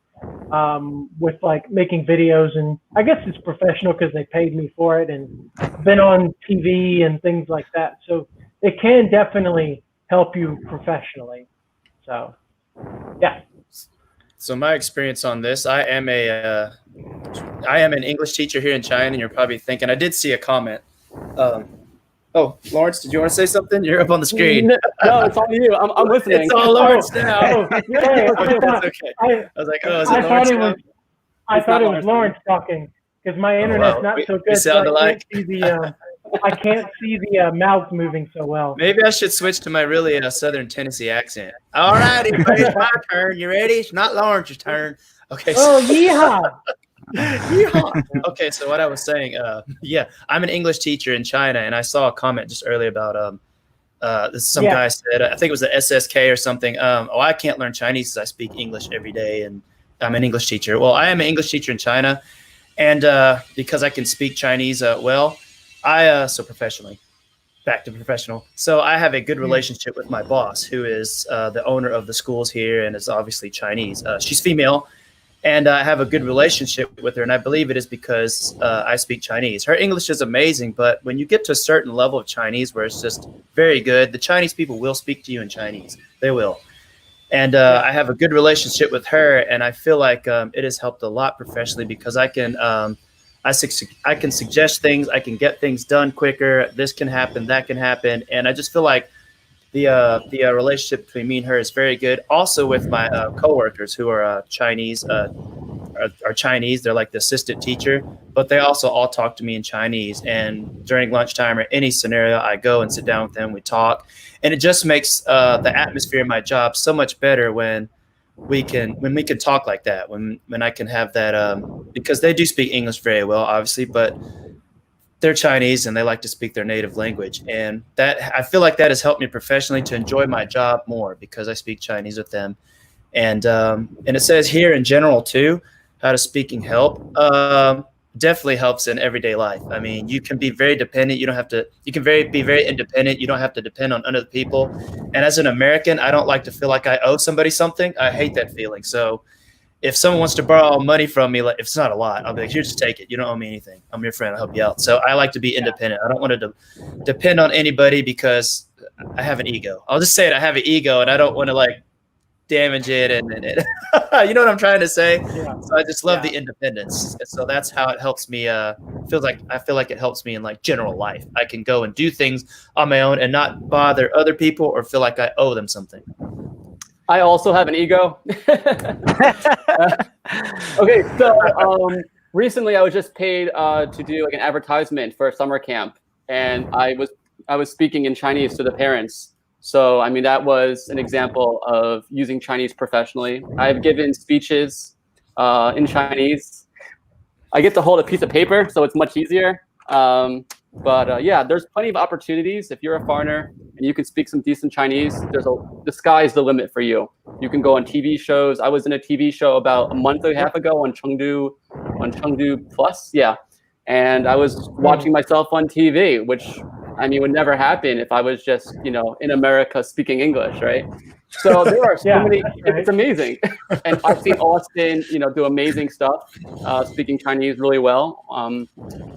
with like making videos, and I guess it's professional because they paid me for it, and been on TV and things like that. So it can definitely help you professionally. So yeah. So my experience on this, I am an English teacher here in China, and you're probably thinking, I did see a comment. Oh, Lawrence, did you want to say something? You're up on the screen. No, it's all you. I'm listening. It's all Lawrence now. Okay. I was like, oh, is it Lawrence now? I thought it was Lawrence talking because my internet's not so good. Sound alike. I can't see the mouths moving so well. Maybe I should switch to my really southern Tennessee accent. All right, it's my turn. You ready? It's not Lawrence's turn. Okay. Oh, yeehaw. Yeehaw. Okay, so what I was saying, I'm an English teacher in China, and I saw a comment just earlier about some guy said, I think it was the SSK or something. I can't learn Chinese because I speak English every day, and I'm an English teacher. Well, I am an English teacher in China, and because I can speak Chinese well, so professionally, back to professional. So I have a good relationship with my boss, who is the owner of the schools here, and is obviously Chinese. She's female. And I have a good relationship with her, and I believe it is because I speak Chinese. Her English is amazing, but when you get to a certain level of Chinese where it's just very good, the Chinese people will speak to you in Chinese. They will. And I have a good relationship with her, and I feel like it has helped a lot professionally because I can suggest things, I can get things done quicker. This can happen, that can happen, and I just feel like the relationship between me and her is very good. Also with my coworkers who are Chinese, are Chinese. They're like the assistant teacher, but they also all talk to me in Chinese. And during lunchtime or any scenario, I go and sit down with them. We talk, and it just makes the atmosphere in my job so much better when we can talk like that. When I can have that because they do speak English very well, obviously, but they're Chinese and they like to speak their native language. And that, I feel like that has helped me professionally to enjoy my job more because I speak Chinese with them. And it says here in general too, how does speaking help? Definitely helps in everyday life. I mean, you can be very dependent. You don't have to, you can be very independent. You don't have to depend on other people. And as an American, I don't like to feel like I owe somebody something. I hate that feeling. So if someone wants to borrow money from me, like if it's not a lot, I'll be like, here, just take it. You don't owe me anything. I'm your friend. I'll help you out. So I like to be independent. I don't want to depend on anybody because I have an ego. I'll just say it. I have an ego and I don't want to like damage it, and you know what I'm trying to say. Yeah. So I just love Yeah. the independence, and so that's how it helps me. I feel like it helps me in like general life. I can go and do things on my own and not bother other people or feel like I owe them something. I also have an ego. Okay, so recently I was just paid to do like an advertisement for a summer camp, and I was speaking in Chinese to the parents. So I mean that was an example of using Chinese professionally. I've given speeches in Chinese. I get to hold a piece of paper, so it's much easier. But yeah, there's plenty of opportunities. If you're a foreigner and you can speak some decent Chinese, the sky's the limit for you. You can go on TV shows. I was in a TV show about a month and a half ago on Chengdu Plus, yeah. And I was watching myself on TV, which I mean would never happen if I was just, in America speaking English, right? So there are so many. Right. It's amazing, and I've seen Austin, do amazing stuff, speaking Chinese really well.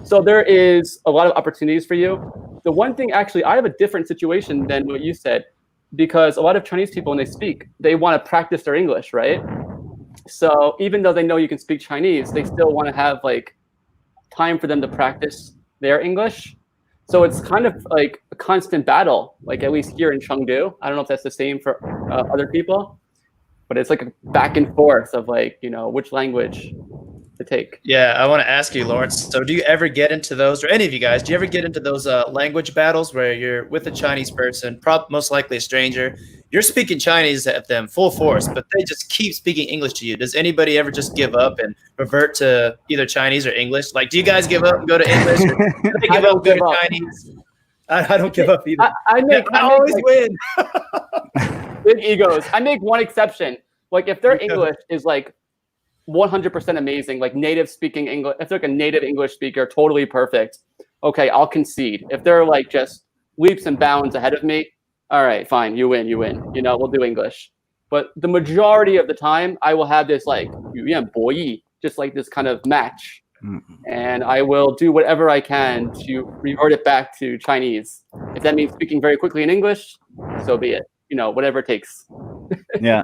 So there is a lot of opportunities for you. The one thing, actually, I have a different situation than what you said, because a lot of Chinese people, when they speak, they want to practice their English, right? So even though they know you can speak Chinese, they still want to have like time for them to practice their English. So it's kind of like a constant battle, like at least here in Chengdu. I don't know if that's the same for other people, but it's like a back and forth of like, which language to take. Yeah, I want to ask you, Lawrence. So do you ever get into those, or any of you guys, do you ever get into those language battles where you're with a Chinese person, most likely a stranger, you're speaking Chinese at them full force, but they just keep speaking English to you? Does anybody ever just give up and revert to either Chinese or English? Like, do you guys give up and go to English? Or do they give up and go to Chinese? I don't give up either. I always win. Big egos. I make one exception. Like if their English is like 100% amazing, like native speaking English, if they're like a native English speaker, totally perfect, okay, I'll concede. If they're like just leaps and bounds ahead of me, all right, fine, you win, we'll do English. But the majority of the time, I will have this like, just like this kind of match. And I will do whatever I can to revert it back to Chinese. If that means speaking very quickly in English, so be it. Whatever it takes. Yeah.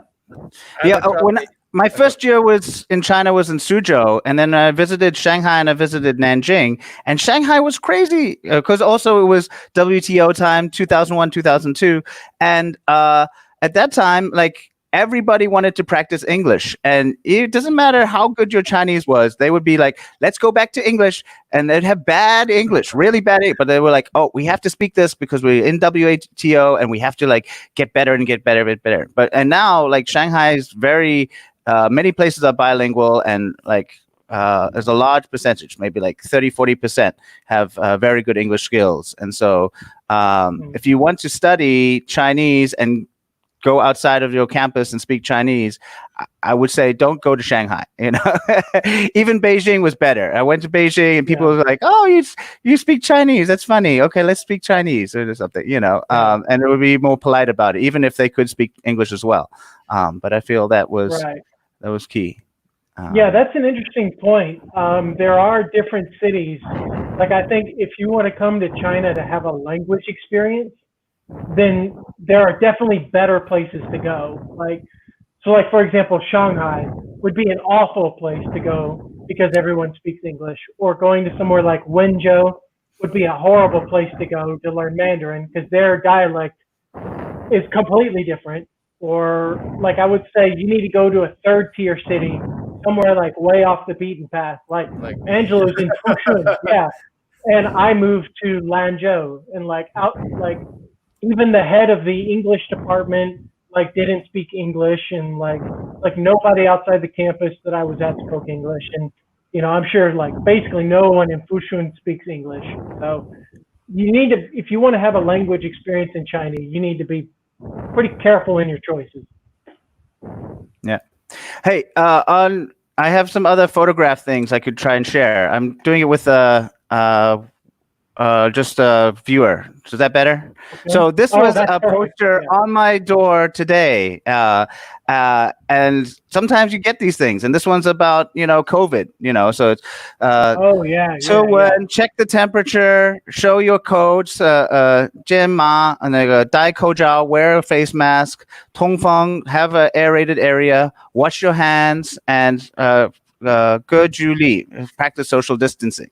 My first year was in China was in Suzhou, and then I visited Shanghai and I visited Nanjing, and Shanghai was crazy because also it was WTO time, 2001, 2002, and at that time, like everybody wanted to practice English, and it doesn't matter how good your Chinese was, they would be like, let's go back to English, and they'd have bad English, really bad, but they were like, oh, we have to speak this because we're in WTO and we have to like get better and get better and better. And now like Shanghai is very many places are bilingual, and like there's a large percentage, maybe like 30-40% have very good English skills. And so if you want to study Chinese and go outside of your campus and speak Chinese, I would say don't go to Shanghai. Even Beijing was better. I went to Beijing and people were like, "Oh, you speak Chinese? That's funny. Okay, let's speak Chinese or something." And it would be more polite about it, even if they could speak English as well. But I feel that was key. Yeah, that's an interesting point. There are different cities. Like I think if you want to come to China to have a language experience, then there are definitely better places to go. Like for example, Shanghai would be an awful place to go because everyone speaks English. Or going to somewhere like Wenzhou would be a horrible place to go to learn Mandarin because their dialect is completely different. Or like I would say, you need to go to a third tier city, somewhere like way off the beaten path. Like Angelo's in Fushun, yeah. And I moved to Lanzhou, and even the head of the English department didn't speak English, and like nobody outside the campus that I was at spoke English, and I'm sure basically no one in Fushun speaks English. So you need to, if you want to have a language experience in China, you need to be pretty careful in your choices. Yeah. Hey, I have some other photograph things I could try and share. I'm doing it with a just a viewer. Is that better? So this was that's a perfect. poster Yeah. on my door today, and sometimes you get these things, and this one's about COVID. So it's Oh yeah, so yeah. check the temperature, show your codes, 健码, 那个戴口罩, wear a face mask, 通风, have an aerated area, wash your hands, and 隔距离, practice social distancing.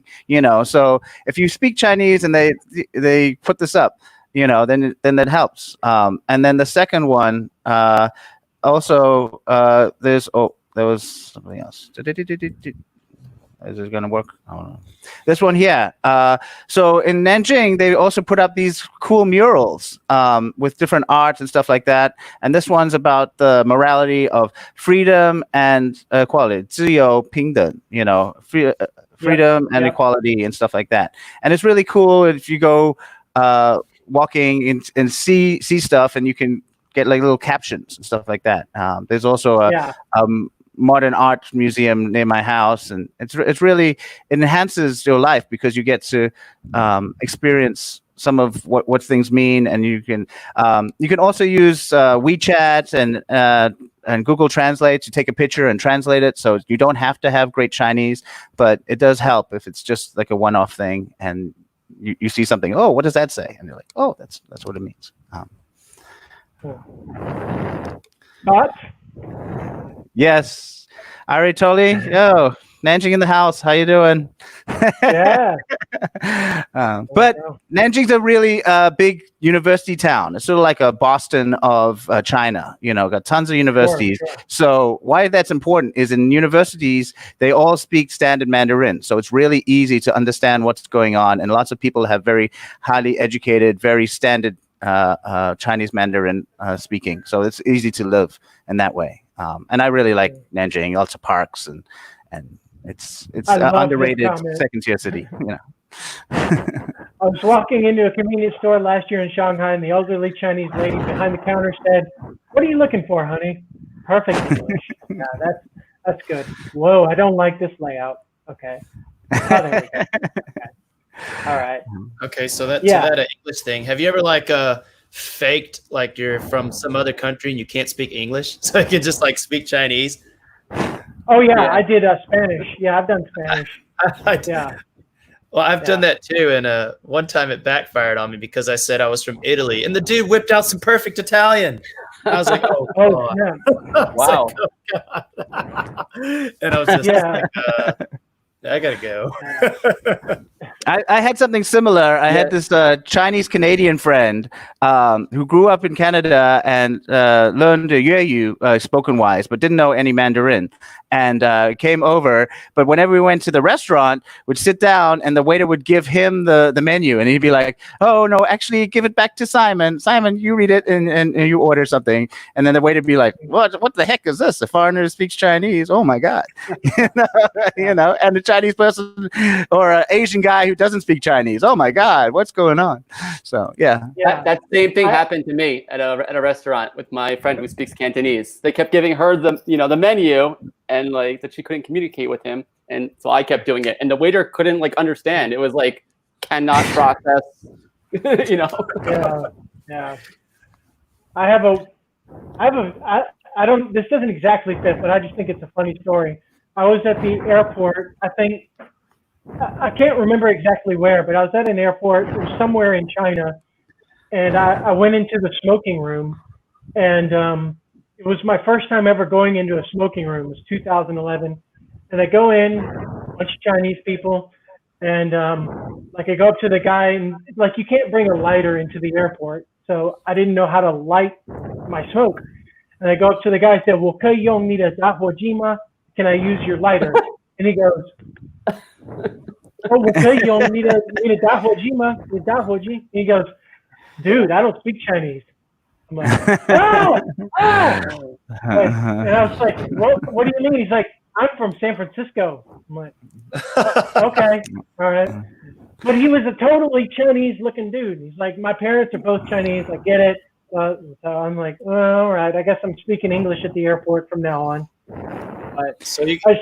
So if you speak Chinese and they put this up, then that helps. And then the second one, also there was something else. Is it going to work? I don't know. This one here. So in Nanjing, they also put up these cool murals with different art and stuff like that. And this one's about the morality of freedom and equality, 自由平等, freedom and equality and stuff like that. And it's really cool if you go walking and see stuff, and you can get like little captions and stuff like that. There's also a modern art museum near my house, and it's really, it enhances your life because you get to experience some of what things mean, and you can also use WeChat and Google Translate to take a picture and translate it, so you don't have to have great Chinese, but it does help if it's just like a one-off thing and you see something, oh, what does that say? And you're like, oh, that's what it means. Thoughts? Yes. Ari Toli, yo, Nanjing in the house. How you doing? Yeah. But Nanjing's a really big university town. It's sort of like a Boston of China. Got tons of universities. Sure. So why that's important is in universities, they all speak standard Mandarin. So it's really easy to understand what's going on. And lots of people have very highly educated, very standard Chinese Mandarin speaking. So it's easy to live in that way. And I really like Nanjing, lots of parks, and it's underrated second-tier city. I was walking into a convenience store last year in Shanghai, and the elderly Chinese lady behind the counter said, "What are you looking for, honey?" Perfect English. Yeah, that's good. Whoa, I don't like this layout. Okay. Oh, there we go. Okay. All right. Okay, so that English thing. Have you ever faked like you're from some other country and you can't speak English, so you can just speak Chinese? Oh yeah. I did Spanish. Yeah, I've done Spanish. Yeah. Well, I've done that too, and one time it backfired on me because I said I was from Italy, and the dude whipped out some perfect Italian. I was like, oh, God. Yeah. Wow. Like, oh, God. And I was just I gotta go. I had something similar. I had this Chinese Canadian friend who grew up in Canada and learned Yue spoken wise, but didn't know any Mandarin. And came over, but whenever we went to the restaurant, would sit down and the waiter would give him the menu, and he'd be like, "Oh no, actually, give it back to Simon. Simon, you read it and you order something." And then the waiter would be like, "What the heck is this? A foreigner who speaks Chinese? Oh my God!" And the Chinese person or an Asian guy who doesn't speak Chinese. Oh my God, what's going on? So that same thing happened to me at a restaurant with my friend who speaks Cantonese. They kept giving her the menu, and that she couldn't communicate with him, and so I kept doing it, and the waiter couldn't understand. It was cannot process. Yeah. I don't. This doesn't exactly fit, but I just think it's a funny story. I was at the airport. I can't remember exactly where, but I was at an airport. It was somewhere in China, and I went into the smoking room, and it was my first time ever going into a smoking room. It was 2011, and I go in, a bunch of Chinese people, and I go up to the guy, and you can't bring a lighter into the airport, so I didn't know how to light my smoke. And I go up to the guy and said, "Well, 可以用你的打火机吗? Can I use your lighter?" And he goes, "Oh, 我可以用你的打火机吗? Your 打火机?" And he goes, "Dude, I don't speak Chinese." I'm like, "Oh!" And I was like, what do you mean? He's like, "I'm from San Francisco." I'm like, "Okay, all right." But he was a totally Chinese-looking dude. He's like, "My parents are both Chinese. I get it." So I'm like, all right, I guess I'm speaking English at the airport from now on. But so you guys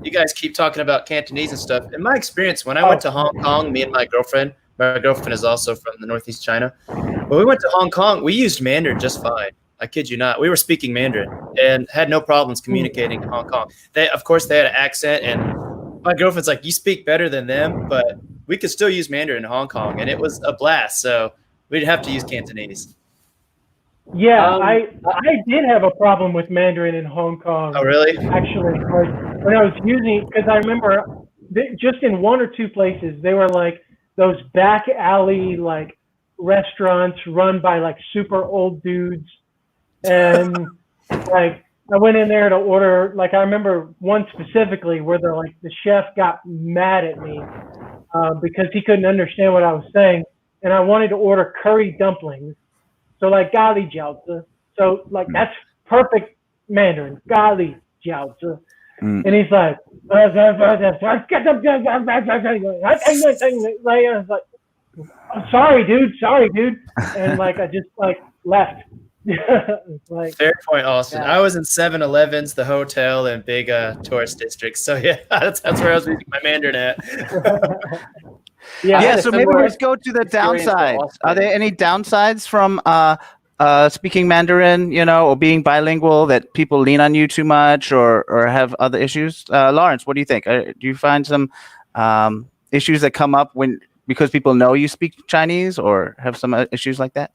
you guys keep talking about Cantonese and stuff. In my experience, when I went to Hong Kong, me and my girlfriend is also from the Northeast China. When we went to Hong Kong, we used Mandarin just fine. I kid you not. We were speaking Mandarin and had no problems communicating in Hong Kong. Of course, they had an accent, and my girlfriend's like, you speak better than them, but we could still use Mandarin in Hong Kong, and it was a blast. So we didn't have to use Cantonese. Yeah, I did have a problem with Mandarin in Hong Kong. Oh, really? Actually, when I was using, because I remember just in one or two places, they were like those back alley like restaurants run by like super old dudes, and like I went in there to order. Like I remember one specifically where the chef got mad at me because he couldn't understand what I was saying, and I wanted to order curry dumplings. So like gali jiaozi. So like that's perfect Mandarin, gali jiaozi. And he's like, I was like, sorry, dude. And like I just like left. Like, fair point, Austin. Yeah. I was in 7-Elevens, the hotel, and big tourist districts. So yeah, that's where I was reading my Mandarin at. Yeah, so maybe let's go to the downsides. Are there any downsides from speaking Mandarin, or being bilingual, that people lean on you too much or have other issues? Lawrence, what do you think? Do you find some issues that come up because people know you speak Chinese, or have some issues like that?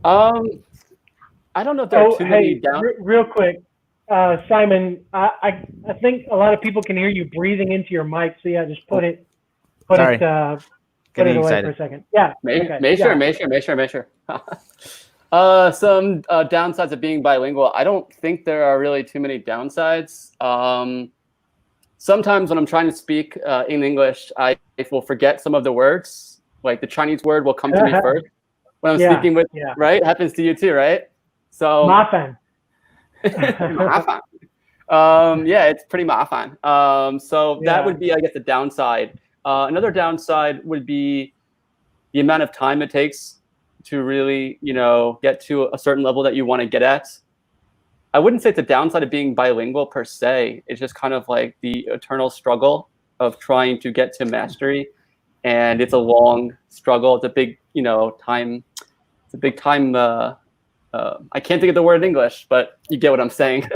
I don't know if there are too many real quick, Simon, I think a lot of people can hear you breathing into your mic, so yeah, just put it away for a second. Yeah. Make sure. Some downsides of being bilingual. I don't think there are really too many downsides. Sometimes when I'm trying to speak in English, I will forget some of the words. Like the Chinese word will come to me first when I'm speaking with, right? It happens to you too, right? So mafan. Mafan. It's pretty mafan. So that would be, I guess, the downside. Another downside would be the amount of time it takes to really, get to a certain level that you want to get at. I wouldn't say it's a downside of being bilingual per se. It's just kind of like the eternal struggle of trying to get to mastery. And it's a long struggle. It's a big, time. It's a big time. I can't think of the word in English, but you get what I'm saying.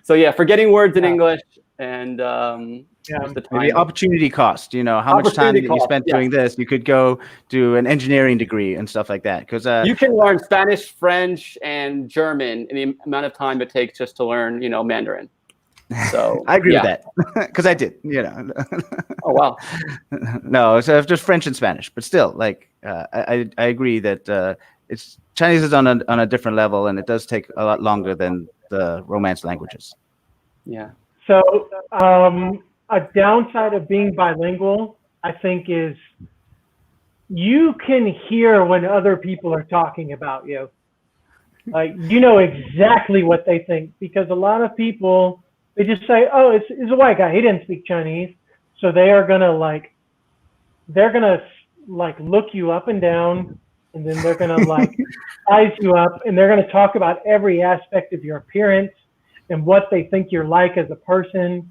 So yeah, forgetting words in English and the opportunity cost. How much time that you spent doing this? You could go do an engineering degree and stuff like that. Because you can learn Spanish, French, and German in the amount of time it takes just to learn, Mandarin. So I agree with that because I did. Oh wow. No, so just French and Spanish, but still, like I agree that Chinese is on a different level, and it does take a lot longer than the Romance languages. Yeah. So a downside of being bilingual, I think, is you can hear when other people are talking about you. Like, you know exactly what they think, because a lot of people, they just say, oh, it's a white guy, he didn't speak Chinese. So they're gonna look you up and down, and then they're gonna size you up, and they're gonna talk about every aspect of your appearance and what they think you're like as a person.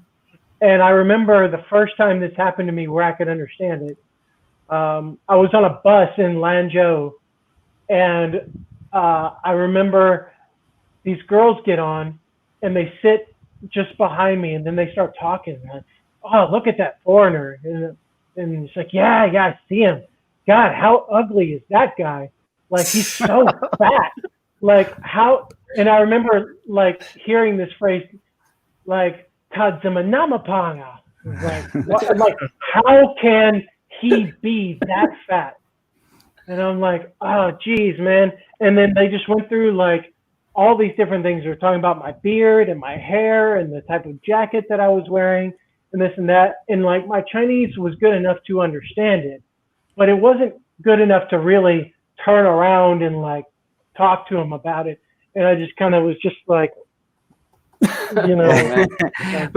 And I remember the first time this happened to me where I could understand it. I was on a bus in Lanzhou, and I remember these girls get on and they sit just behind me, and then they start talking. Like, oh, look at that foreigner. And it's like, yeah, I see him. God, how ugly is that guy? Like, he's so fat. Like, how? And I remember hearing this phrase, like, Tadzima Namapanga. Like, how can he be that fat? And I'm like, oh, geez, man. And then they just went through all these different things. They were talking about my beard and my hair and the type of jacket that I was wearing and this and that. And my Chinese was good enough to understand it, but it wasn't good enough to really turn around and talk to him about it. And I just kind of was just like, But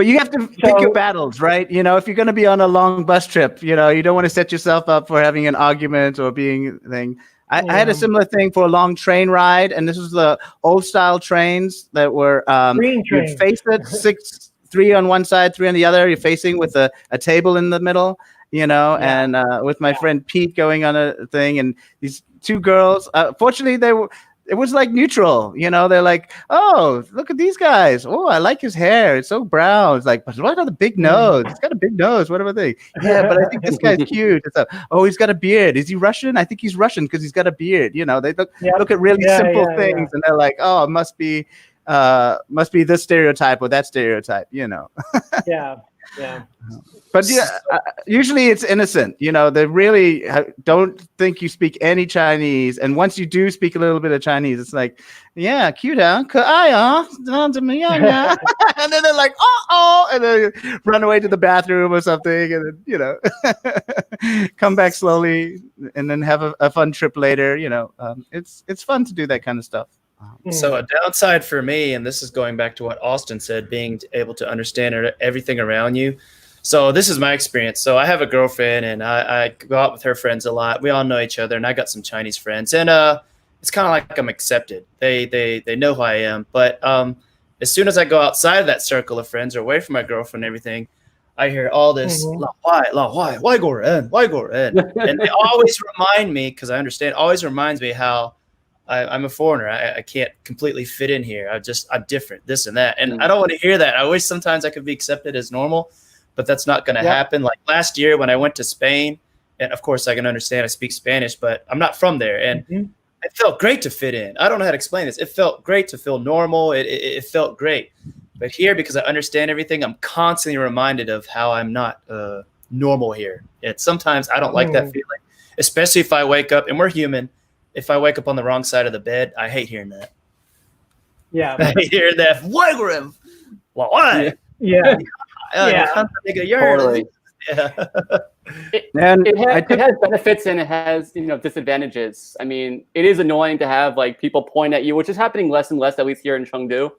you have to pick your battles, right? If you're going to be on a long bus trip, you don't want to set yourself up for having an argument or being thing. I had a similar thing for a long train ride, and this was the old style trains that were you'd face it three on one side, three on the other. You're facing with a table in the middle, and with my friend Pete going on a thing, and these two girls. Fortunately, it was like neutral, They're like, oh, look at these guys. Oh, I like his hair. It's so brown. It's like, but what about the big nose? He's got a big nose. What about they? Yeah, but I think this guy's cute. It's he's got a beard. Is he Russian? I think he's Russian because he's got a beard. They look at really simple things, and they're like, oh, it must be this stereotype or that stereotype. Yeah. But usually it's innocent. They really don't think you speak any Chinese. And once you do speak a little bit of Chinese, it's like, yeah, cute, huh? And then they're like, and then run away to the bathroom or something, and then come back slowly, and then have a fun trip later. It's fun to do that kind of stuff. So a downside for me, and this is going back to what Austin said, being able to understand everything around you. So this is my experience. So I have a girlfriend, and I go out with her friends a lot. We all know each other, and I got some Chinese friends, and it's kind of like I'm accepted. They know who I am. But as soon as I go outside of that circle of friends or away from my girlfriend and everything, I hear all this, why go in? And they always remind me, because I understand, always reminds me how I'm a foreigner. I can't completely fit in here. I'm different, this and that. And I don't want to hear that. I wish sometimes I could be accepted as normal, but that's not going to happen. Like last year when I went to Spain, and of course I can understand I speak Spanish, but I'm not from there. And it felt great to fit in. I don't know how to explain this. It felt great to feel normal. It felt great. But here, because I understand everything, I'm constantly reminded of how I'm not normal here. And sometimes I don't like that feeling, especially if I wake up, and we're human. If I wake up on the wrong side of the bed, I hate hearing that. Yeah. I hate hearing that. Why? Why? Yeah. Totally. Yeah. It has benefits and it has disadvantages. I mean, it is annoying to have like people point at you, which is happening less and less, at least here in Chengdu.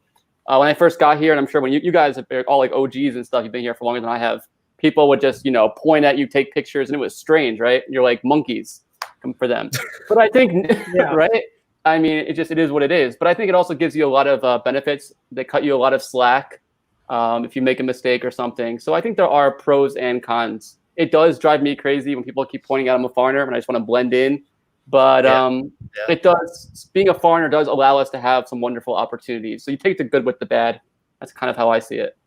When I first got here, and I'm sure when you guys are all like OGs and stuff, you've been here for longer than I have. People would just point at you, take pictures, and it was strange, right? You're like monkeys for them. But I think right. I mean, it is what it is. But I think it also gives you a lot of benefits. They cut you a lot of slack if you make a mistake or something. So I think there are pros and cons. It does drive me crazy when people keep pointing out I'm a foreigner and I just want to blend in. But it does. Being a foreigner does allow us to have some wonderful opportunities. So you take the good with the bad. That's kind of how I see it.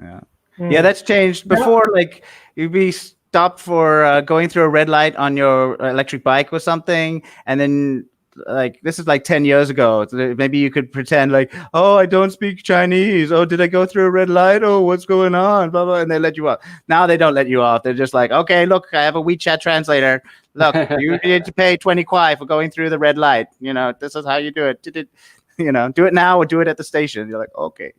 Yeah. Yeah, that's changed. Before, like, you'd be stopped for going through a red light on your electric bike or something, and then like this is like 10 years ago. Maybe you could pretend like, oh, I don't speak Chinese. Oh, did I go through a red light? Oh, what's going on? Blah, blah, and they let you off. Now they don't let you off. They're just like, okay, look, I have a WeChat translator. Look, you need to pay 20 kwai for going through the red light. This is how you do it. Do it now or do it at the station. You're like, okay,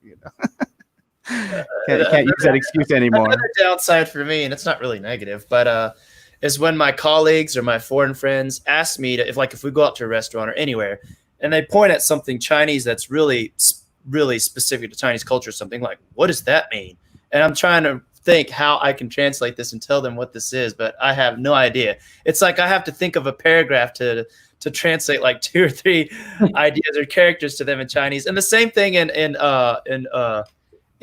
Can't use that excuse anymore. Another downside for me, and it's not really negative, but is when my colleagues or my foreign friends ask me if we go out to a restaurant or anywhere, and they point at something Chinese that's really, really specific to Chinese culture, something like, what does that mean? And I'm trying to think how I can translate this and tell them what this is, but I have no idea. It's like I have to think of a paragraph to translate like 2 or 3 ideas or characters to them in Chinese, and the same thing in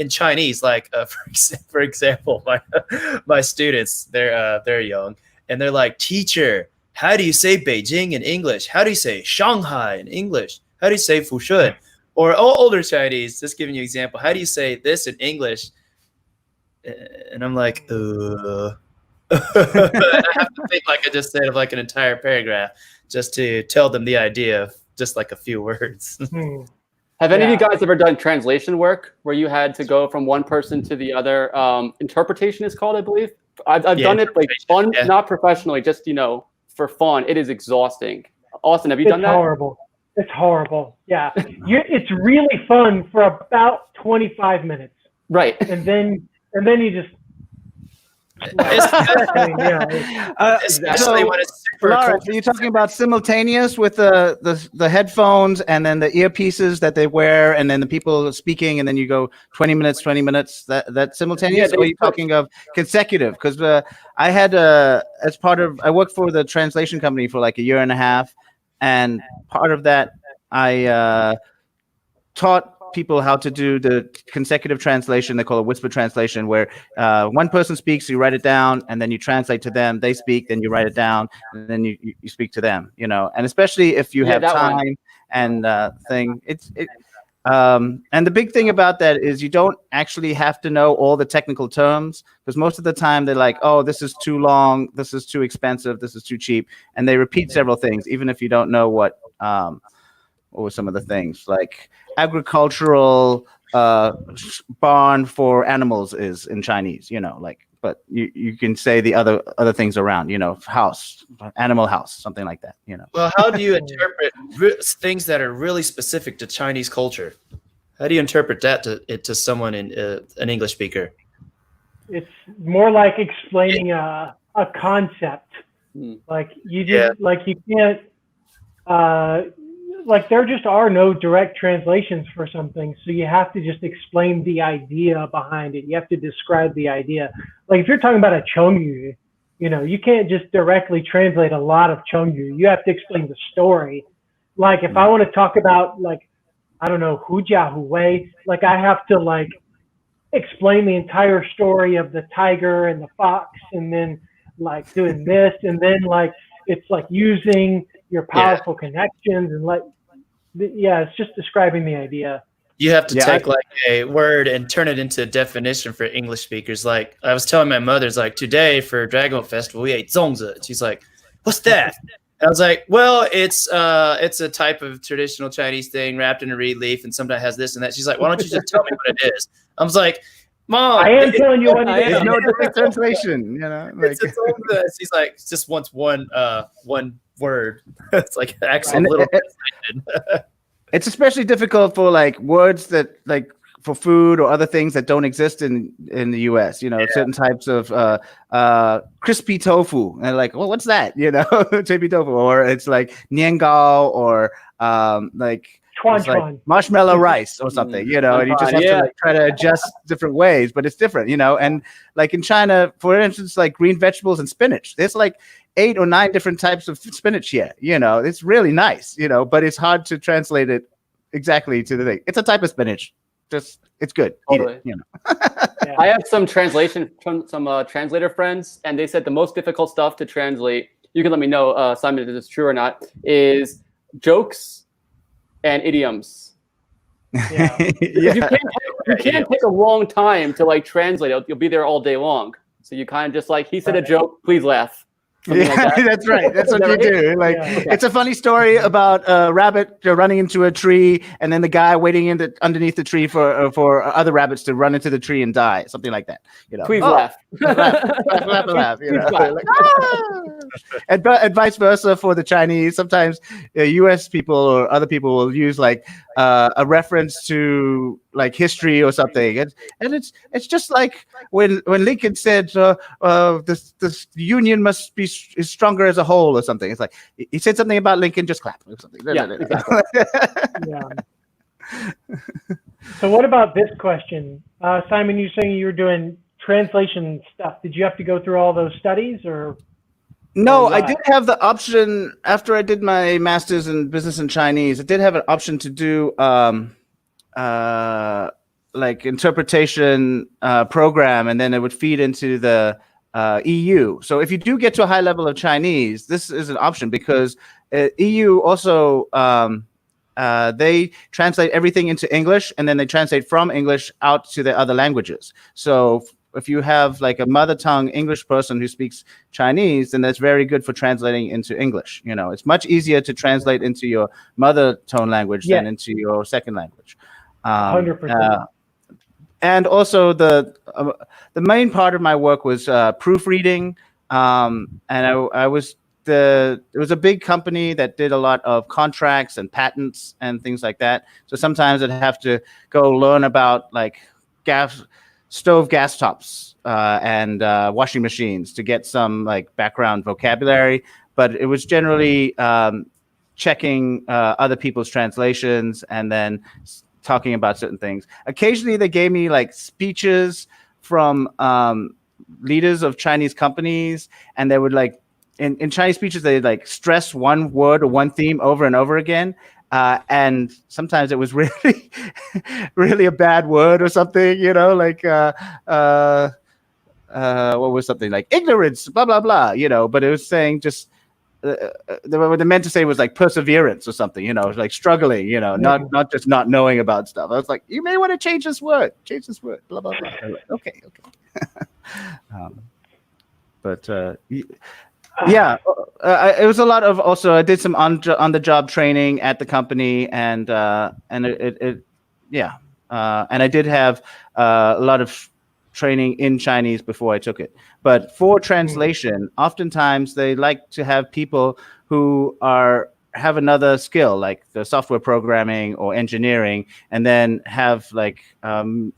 Chinese, like for example, my students, they're young, and they're like, teacher, how do you say Beijing in English? How do you say Shanghai in English? How do you say Fushun? Or older Chinese, just giving you an example, how do you say this in English? And I'm like, I have to think like I just said of like an entire paragraph just to tell them the idea of just like a few words. Have any of you guys ever done translation work where you had to go from one person to the other? Interpretation is called, I believe. I've done it like not professionally, just for fun. It is exhausting. Austin, have you done that? It's horrible. Yeah, it's really fun for about 25 minutes. Right, and then you just. Especially when it's super Lars, are you talking about simultaneous with the headphones and then the earpieces that they wear and then the people speaking and then you go 20 minutes that simultaneous? Or are you talking of consecutive? Because I had I worked for the translation company for like a year and a half, and part of that I taught people how to do the consecutive translation. They call it whisper translation, where one person speaks, you write it down, and then you translate to them. They speak, then you write it down, and then you speak to them. And especially if you have time and thing, and the big thing about that is you don't actually have to know all the technical terms, because most of the time they're like, oh, this is too long, this is too expensive, this is too cheap, and they repeat several things, even if you don't know what were some of the things, like agricultural barn for animals is in Chinese, but you can say the other things around, house, animal house, something like that, Well, how do you interpret things that are really specific to Chinese culture? How do you interpret that to someone an English speaker? It's more like explaining a concept. Like you just like you can't like there just are no direct translations for something, so you have to just explain the idea behind it. You have to describe the idea. Like if you're talking about a chengyu, you can't just directly translate a lot of chengyu. You have to explain the story. Like if I want to talk about, like, I don't know, hu jia hu wei, like I have to like explain the entire story of the tiger and the fox, and then like doing this, and then like it's like using your powerful connections, and like it's just describing the idea. You have to take like a word and turn it into a definition for English speakers. Like I was telling my mother's like, today for Dragon Festival we ate zongzi. She's like, what's that? And I was like, well, it's a type of traditional Chinese thing wrapped in a reed leaf, and sometimes has this and that. She's like, why don't you just tell me what it is? I was like, Mom, I am telling you what it is. There's no direct translation, Like, she's like, just wants one word. It's like actually a little It's especially difficult for like words that like for food or other things that don't exist in the US, certain types of crispy tofu. And they're like, well, what's that? Crispy tofu, or it's like niangao, or like Chuan. Marshmallow rice or something, and you just have to like try to adjust different ways, but it's different, and like in China, for instance, like green vegetables and spinach, there's like 8 or 9 different types of spinach here, it's really nice, but it's hard to translate it exactly to the thing. It's a type of spinach. Just it's good. Totally. Eat it, I have some translation from some translator friends, and they said the most difficult stuff to translate, you can let me know, Simon, if this is true or not, is jokes and idioms. Yeah. You can't take a long time to like translate it. You'll be there all day long. So you kind of just like, he said a joke, please laugh. Yeah, like that's right. That's what you do. Like, it's a funny story about a rabbit running into a tree, and then the guy waiting underneath the tree for other rabbits to run into the tree and die. Something like that. Please laugh. laugh. And vice versa for the Chinese. Sometimes U.S. people or other people will use like a reference to like history or something, and it's just like when Lincoln said this union must be is stronger as a whole or something. It's like he said something about Lincoln, just clap or something. Yeah, exactly. So what about this question, Simon? You're saying you were doing translation stuff. Did you have to go through all those studies, or? No, I did have the option after I did my master's in business and Chinese. I did have an option to do like interpretation program, and then it would feed into the EU. So if you do get to a high level of Chinese, this is an option, because EU also they translate everything into English, and then they translate from English out to the other languages. So if you have like a mother tongue English person who speaks Chinese, then that's very good for translating into English. It's much easier to translate into your mother tongue language than into your second language. 100%. And also the main part of my work was proofreading, and it was a big company that did a lot of contracts and patents and things like that. So sometimes I'd have to go learn about like stove gas tops and washing machines to get some like background vocabulary, but it was generally checking other people's translations and then talking about certain things. Occasionally they gave me like speeches from leaders of Chinese companies, and they would like in Chinese speeches they like stress one word or one theme over and over again, and sometimes it was really, really a bad word or something, like what was something like ignorance, blah blah blah, but it was saying just what they meant to say was like perseverance or something, like struggling, not just not knowing about stuff. I was like, you may want to change this word, blah blah blah. Like, okay. But yeah, it was a lot of, also I did some on the job training at the company, and yeah, and I did have a lot of training in Chinese before I took it. But for translation, oftentimes they like to have people who have another skill, like the software programming or engineering, and then have like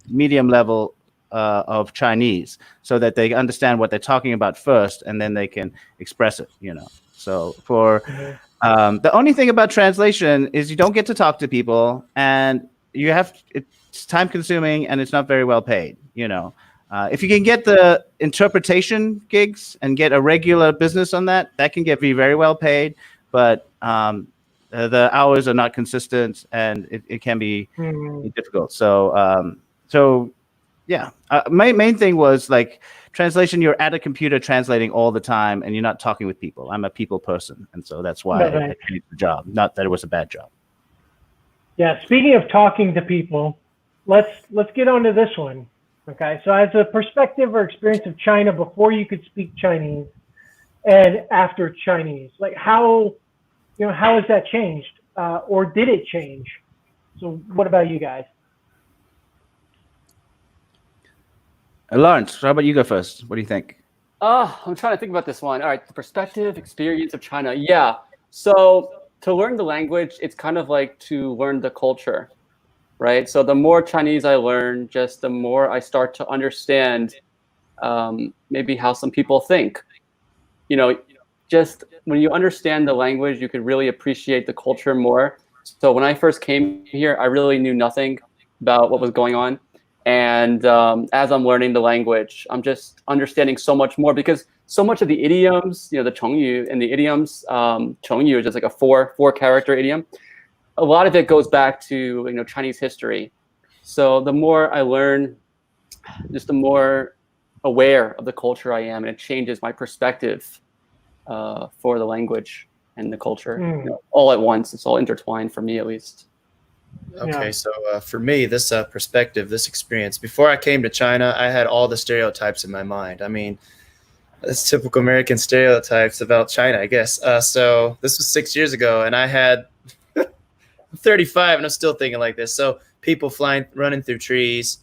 medium level of Chinese, so that they understand what they're talking about first, and then they can express it. So for the only thing about translation is you don't get to talk to people, and it's time consuming, and it's not very well paid. If you can get the interpretation gigs and get a regular business on that can be very well paid, but the hours are not consistent, and it can be difficult. So yeah, my main thing was like translation. You're at a computer translating all the time, and you're not talking with people. I'm a people person, and so that's why I changed the job. Not that it was a bad job. Yeah. Speaking of talking to people, let's get on to this one. Okay. So as a perspective or experience of China before you could speak Chinese and after Chinese, like how has that changed, or did it change? So what about you guys? Lawrence, how about you go first? What do you think? I'm trying to think about this one. All right, the perspective, experience of China. Yeah. So to learn the language, it's kind of like to learn the culture, right? So the more Chinese I learn, just the more I start to understand maybe how some people think. Just when you understand the language, you can really appreciate the culture more. So when I first came here, I really knew nothing about what was going on. And as I'm learning the language, I'm just understanding so much more, because so much of the idioms, the Chengyu and the idioms, Chengyu is just like a four character idiom. A lot of it goes back to Chinese history. So the more I learn, just the more aware of the culture I am, and it changes my perspective for the language and the culture all at once. It's all intertwined for me, at least. Okay, so for me, this perspective, this experience, before I came to China, I had all the stereotypes in my mind. I mean, it's typical American stereotypes about China, I guess. So this was 6 years ago, and I had I'm 35, and I'm still thinking like this. So people running through trees.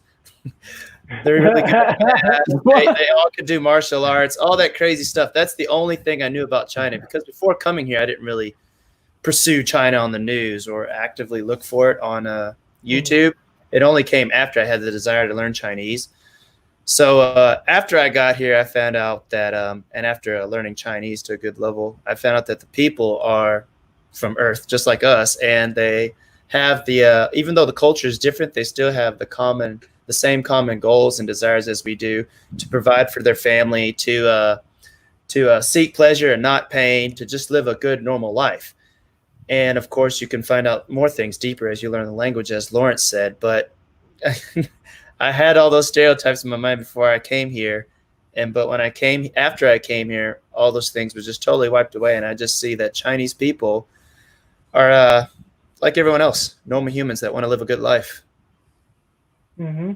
They're really good at that. They all could do martial arts, all that crazy stuff. That's the only thing I knew about China, because before coming here, I didn't really pursue China on the news or actively look for it on YouTube. It only came after I had the desire to learn Chinese. So after I got here, I found out that, and after learning Chinese to a good level, I found out that the people are from Earth, just like us, and they have the even though the culture is different, they still have the same common goals and desires as we do, to provide for their family, to seek pleasure and not pain, to just live a good normal life. And of course, you can find out more things deeper as you learn the language, as Lawrence said. But I had all those stereotypes in my mind before I came here. But after I came here, all those things were just totally wiped away. And I just see that Chinese people are like everyone else, normal humans that want to live a good life. Mm-hmm.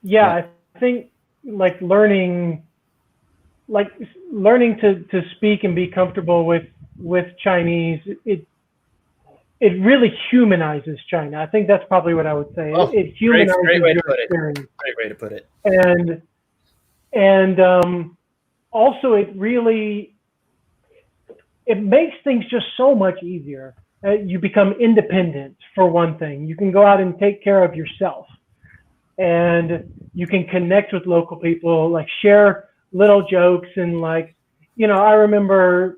Yeah, I think like learning to speak and be comfortable with Chinese, it really humanizes China. I think that's probably what I would say. It humanizes your experience. Great way to put it. And also it makes things just so much easier. You become independent, for one thing. You can go out and take care of yourself, and you can connect with local people, like share little jokes, and I remember,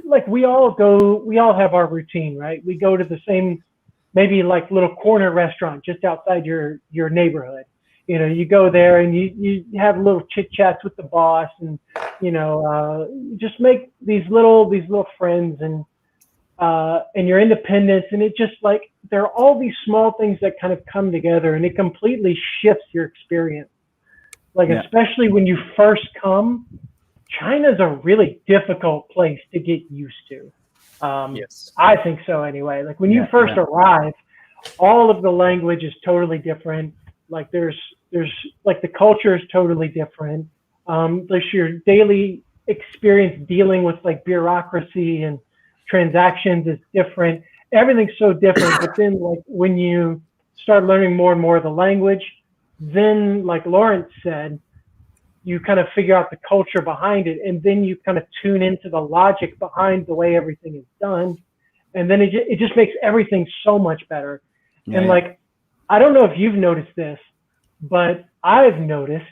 like we all have our routine, right? We go to the same, maybe like little corner restaurant just outside your neighborhood. You go there and you have little chit chats with the boss, and just make these little friends. And and your independence, and it just like there are all these small things that kind of come together, and it completely shifts your experience. Like especially when you first come, China's a really difficult place to get used to. Yes. I think so anyway. Like when you first arrive, all of the language is totally different. Like there's like the culture is totally different. There's your daily experience dealing with like bureaucracy and transactions is different. Everything's so different. But then like when you start learning more and more of the language, then like Lawrence said, you kind of figure out the culture behind it, and then you kind of tune into the logic behind the way everything is done, and then it just makes everything so much better. And like, I don't know if you've noticed this, but I've noticed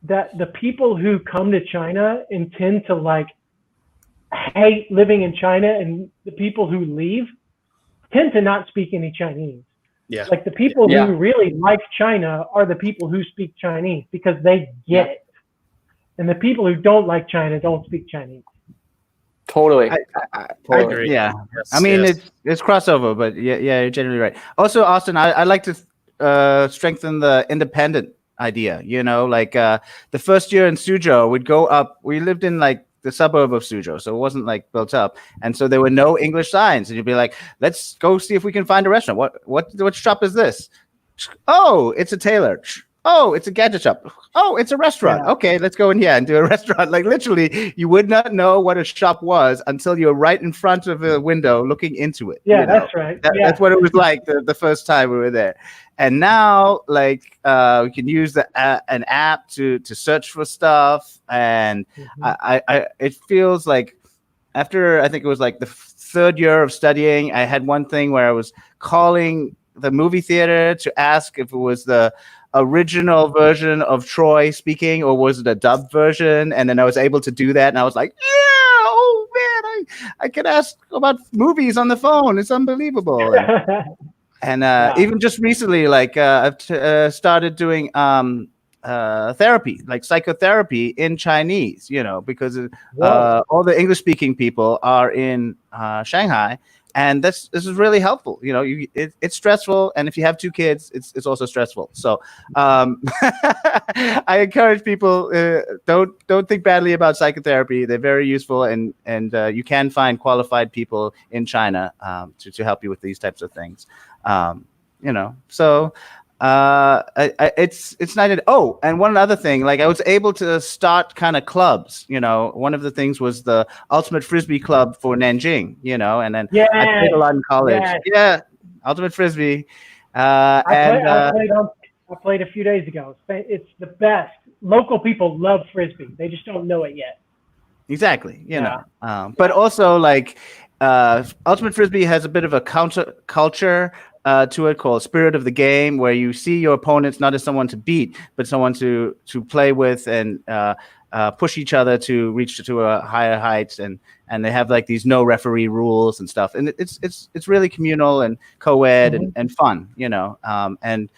that the people who come to China and tend to like hate living in China, and the people who leave tend to not speak any Chinese. Yeah. Like the people who really like China are the people who speak Chinese because they get it. And the people who don't like China don't speak Chinese. Totally. I agree. Yeah. Yes, I mean, yes. it's crossover, but yeah, you're generally right. Also, Austin, I like to strengthen the independent idea. You know, like the first year in Suzhou, we'd go up. We lived in like the suburb of Suzhou, so it wasn't like built up, and so there were no English signs. And you'd be like, "Let's go see if we can find a restaurant." What shop is this? Oh, it's a tailor. Oh, it's a gadget shop. Oh, it's a restaurant. Yeah. Okay, let's go in here and do a restaurant. Like literally, you would not know what a shop was until you were right in front of a window looking into it. Yeah, you know? that's right. That's what it was like the first time we were there. And now, like, we can use an app to search for stuff, and I it feels like after I think it was like the third year of studying, I had one thing where I was calling the movie theater to ask if it was the original version of Troy speaking or was it a dubbed version, and then I was able to do that, and I was like, yeah, oh man, I can ask about movies on the phone. It's unbelievable. And even just recently, like I've started doing therapy, like psychotherapy in Chinese, you know, because all the English speaking people are in Shanghai. And this is really helpful. You know, it's stressful, and if you have two kids, it's also stressful. So I encourage people don't think badly about psychotherapy. They're very useful, and you can find qualified people in China to help you with these types of things. You know, so it's nice. Oh, and one other thing, like I was able to start kind of clubs. You know, one of the things was the Ultimate Frisbee Club for Nanjing. You know, and then I played a lot in college. Yeah, Ultimate Frisbee. I played a few days ago. It's the best. Local people love Frisbee. They just don't know it yet. Exactly. You know, but also like Ultimate Frisbee has a bit of a culture to it called Spirit of the Game, where you see your opponents not as someone to beat, but someone to play with and push each other to reach to a higher heights, and they have like these no referee rules and stuff, and it's really communal and co-ed and fun, you know. And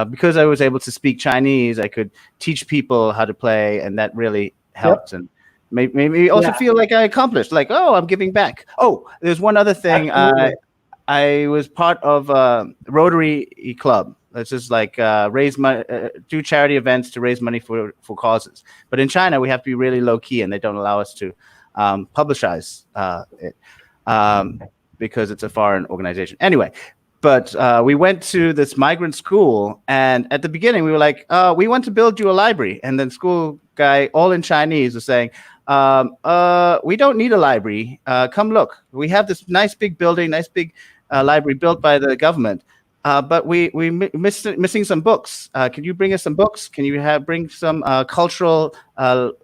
because I was able to speak Chinese, I could teach people how to play, and that really helped and made me also feel like I accomplished, like, oh, I'm giving back. Oh, there's one other thing. I was part of a Rotary Club. It's just like raise money, do charity events to raise money for causes. But in China, we have to be really low key, and they don't allow us to publicize it because it's a foreign organization. Anyway, but we went to this migrant school, and at the beginning, we were like, we want to build you a library. And then school guy, all in Chinese, was saying, we don't need a library. Come look. We have this nice big building, nice big library built by the government, but we missing some books. Can you bring us some books? Can you bring some cultural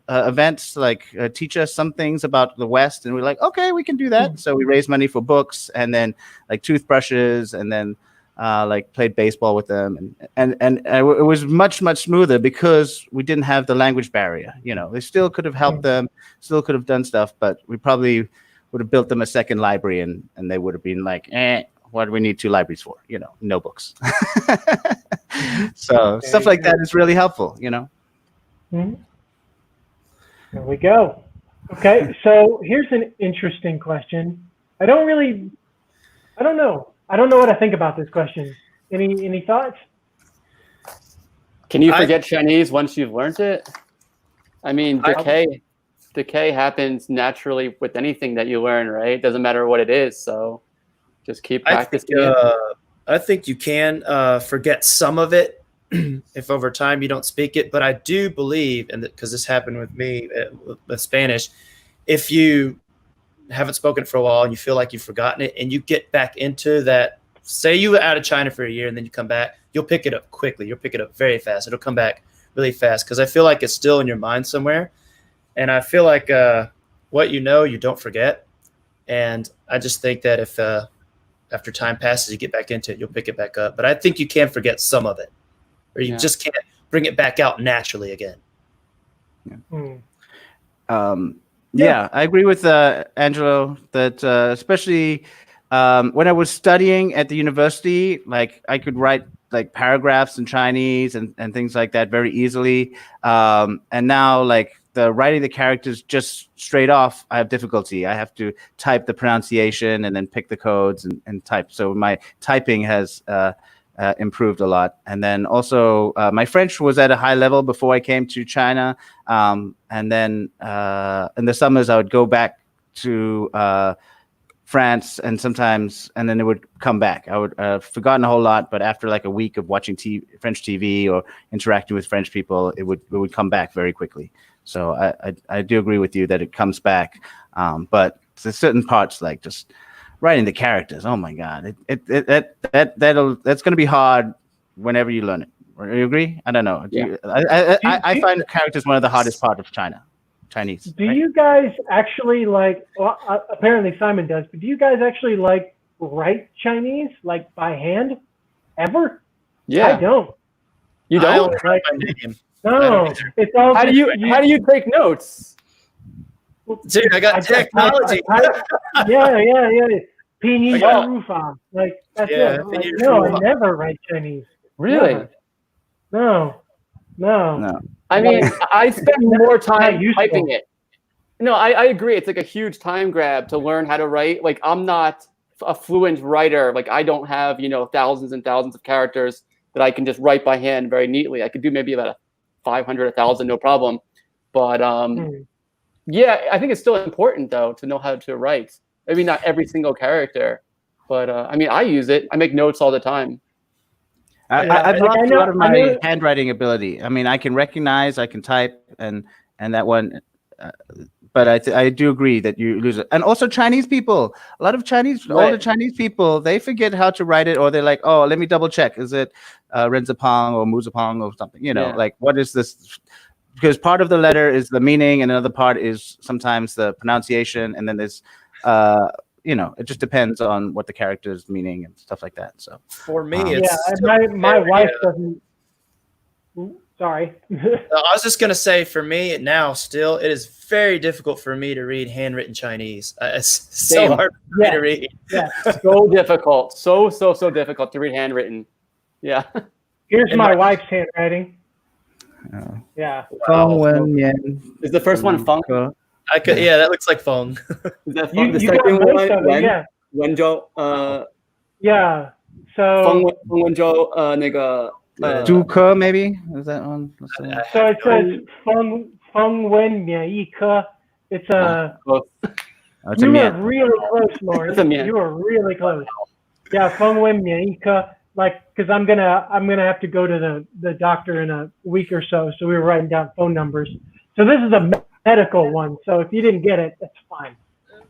events, like teach us some things about the West? And we're like, okay, we can do that. So we raised money for books, and then like toothbrushes, and then like played baseball with them, and it was much smoother because we didn't have the language barrier. You know, they still could have helped them, still could have done stuff, but we probably would have built them a second library, and they would have been like, what do we need two libraries for? You know, no books. So stuff like that is really helpful. You know. There we go. Okay, so here's an interesting question. I don't know. I don't know what I think about this question. Any thoughts? Can you forget Chinese once you've learned it? I mean, decay happens naturally with anything that you learn, right? It doesn't matter what it is. So just keep practicing I think you can forget some of it if over time you don't speak it. But I do believe, and because this happened with me with Spanish, if you haven't spoken for a while and you feel like you've forgotten it and you get back into that, say you were out of China for a year and then you come back, you'll pick it up quickly. You'll pick it up very fast. It'll come back really fast because I feel like it's still in your mind somewhere. And I feel like what you know, you don't forget. And I just think that if after time passes, you get back into it, you'll pick it back up. But I think you can forget some of it, or you just can't bring it back out naturally again. Yeah, I agree with Angelo that especially when I was studying at the university, like I could write like paragraphs in Chinese and things like that very easily. And now like the writing the characters just straight off, I have difficulty. I have to type the pronunciation and then pick the codes and type. So my typing has improved a lot. And then also my French was at a high level before I came to China. And then in the summers, I would go back to France and then it would come back. I would forgotten a whole lot, but after like a week of watching French TV or interacting with French people, it would come back very quickly. So I do agree with you that it comes back. But there's certain parts like just writing the characters. Oh my God, that's going to be hard whenever you learn it. You agree? I don't know. Yeah. I find characters one of the hardest part of Chinese. Do you guys actually like? Well, apparently Simon does. But do you guys actually like write Chinese like by hand ever? Yeah. I don't. You I don't? don't write my name. No, it's all. How do you take notes? Dude, I got technology. Yeah. Pinyin got- Rufan. Like that's Yeah, it. Like, Pinyin no, I Rufan. never write Chinese. Really? Never. No. No. I mean, I spend more time useful. typing it. No, I agree. It's like a huge time grab to learn how to write. Like I'm not a fluent writer. Like I don't have, thousands and thousands of characters that I can just write by hand very neatly. I could do maybe about 500, 1,000, no problem. But yeah, I think it's still important though to know how to write. Maybe not every single character, but I mean, I use it. I make notes all the time. I've lost a lot of my know- handwriting ability. I mean, I can recognize, I can type, and that one. But I do agree that you lose it. And also Chinese people, a lot of older Chinese people, they forget how to write it, or they're like, oh, let me double check. Is it Renzapong or Muzapong or something? Like what is this? Because part of the letter is the meaning, and another part is sometimes the pronunciation, and then there's, it just depends on what the character's meaning and stuff like that. So For me, it's my wife doesn't. Sorry. I was just gonna say, for me now, still, it is very difficult for me to read handwritten Chinese. It's so Same. hard for me to read. Yeah. So difficult. So difficult to read handwritten. Yeah. Here's my wife's handwriting. Yeah. Is the first one Feng? I could, yeah, that looks like Feng. Is that You Feng? The got second most of it, one, yeah. Wenzhou, Yeah. Feng So Wenzhou, 那个 Duke maybe is that one? so it says Feng Wen Mian Yi Ke. It's a It's a you were mian. really close, Lauren. It's a mian. You were really close. Yeah, Feng Wen Mian Yi Ke. Like, because I'm gonna have to go to the doctor in a week or so. So we were writing down phone numbers. So this is a medical one. So if you didn't get it, that's fine.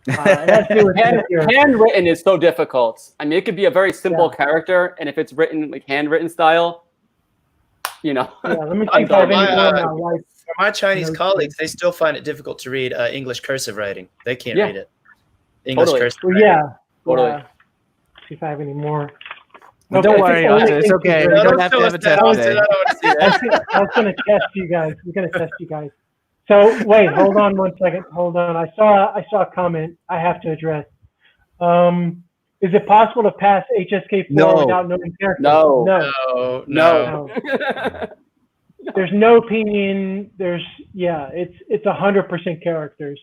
It has to do with handwritten is so difficult. I mean, it could be a very simple character, and if it's written like handwritten style, Yeah, let me see if I have any more on my wife. For my Chinese colleagues, they still find it difficult to read English cursive writing. They can't read it. English cursive Well, writing. yeah. Totally. See if I have any more. Well, don't worry, it's okay. We don't have to have a test today. I was going to test you guys. We're going to test you guys. So wait, hold on one second. Hold on. I saw a comment I have to address. Is it possible to pass HSK4 without knowing characters? No. There's no pinyin. It's 100% characters.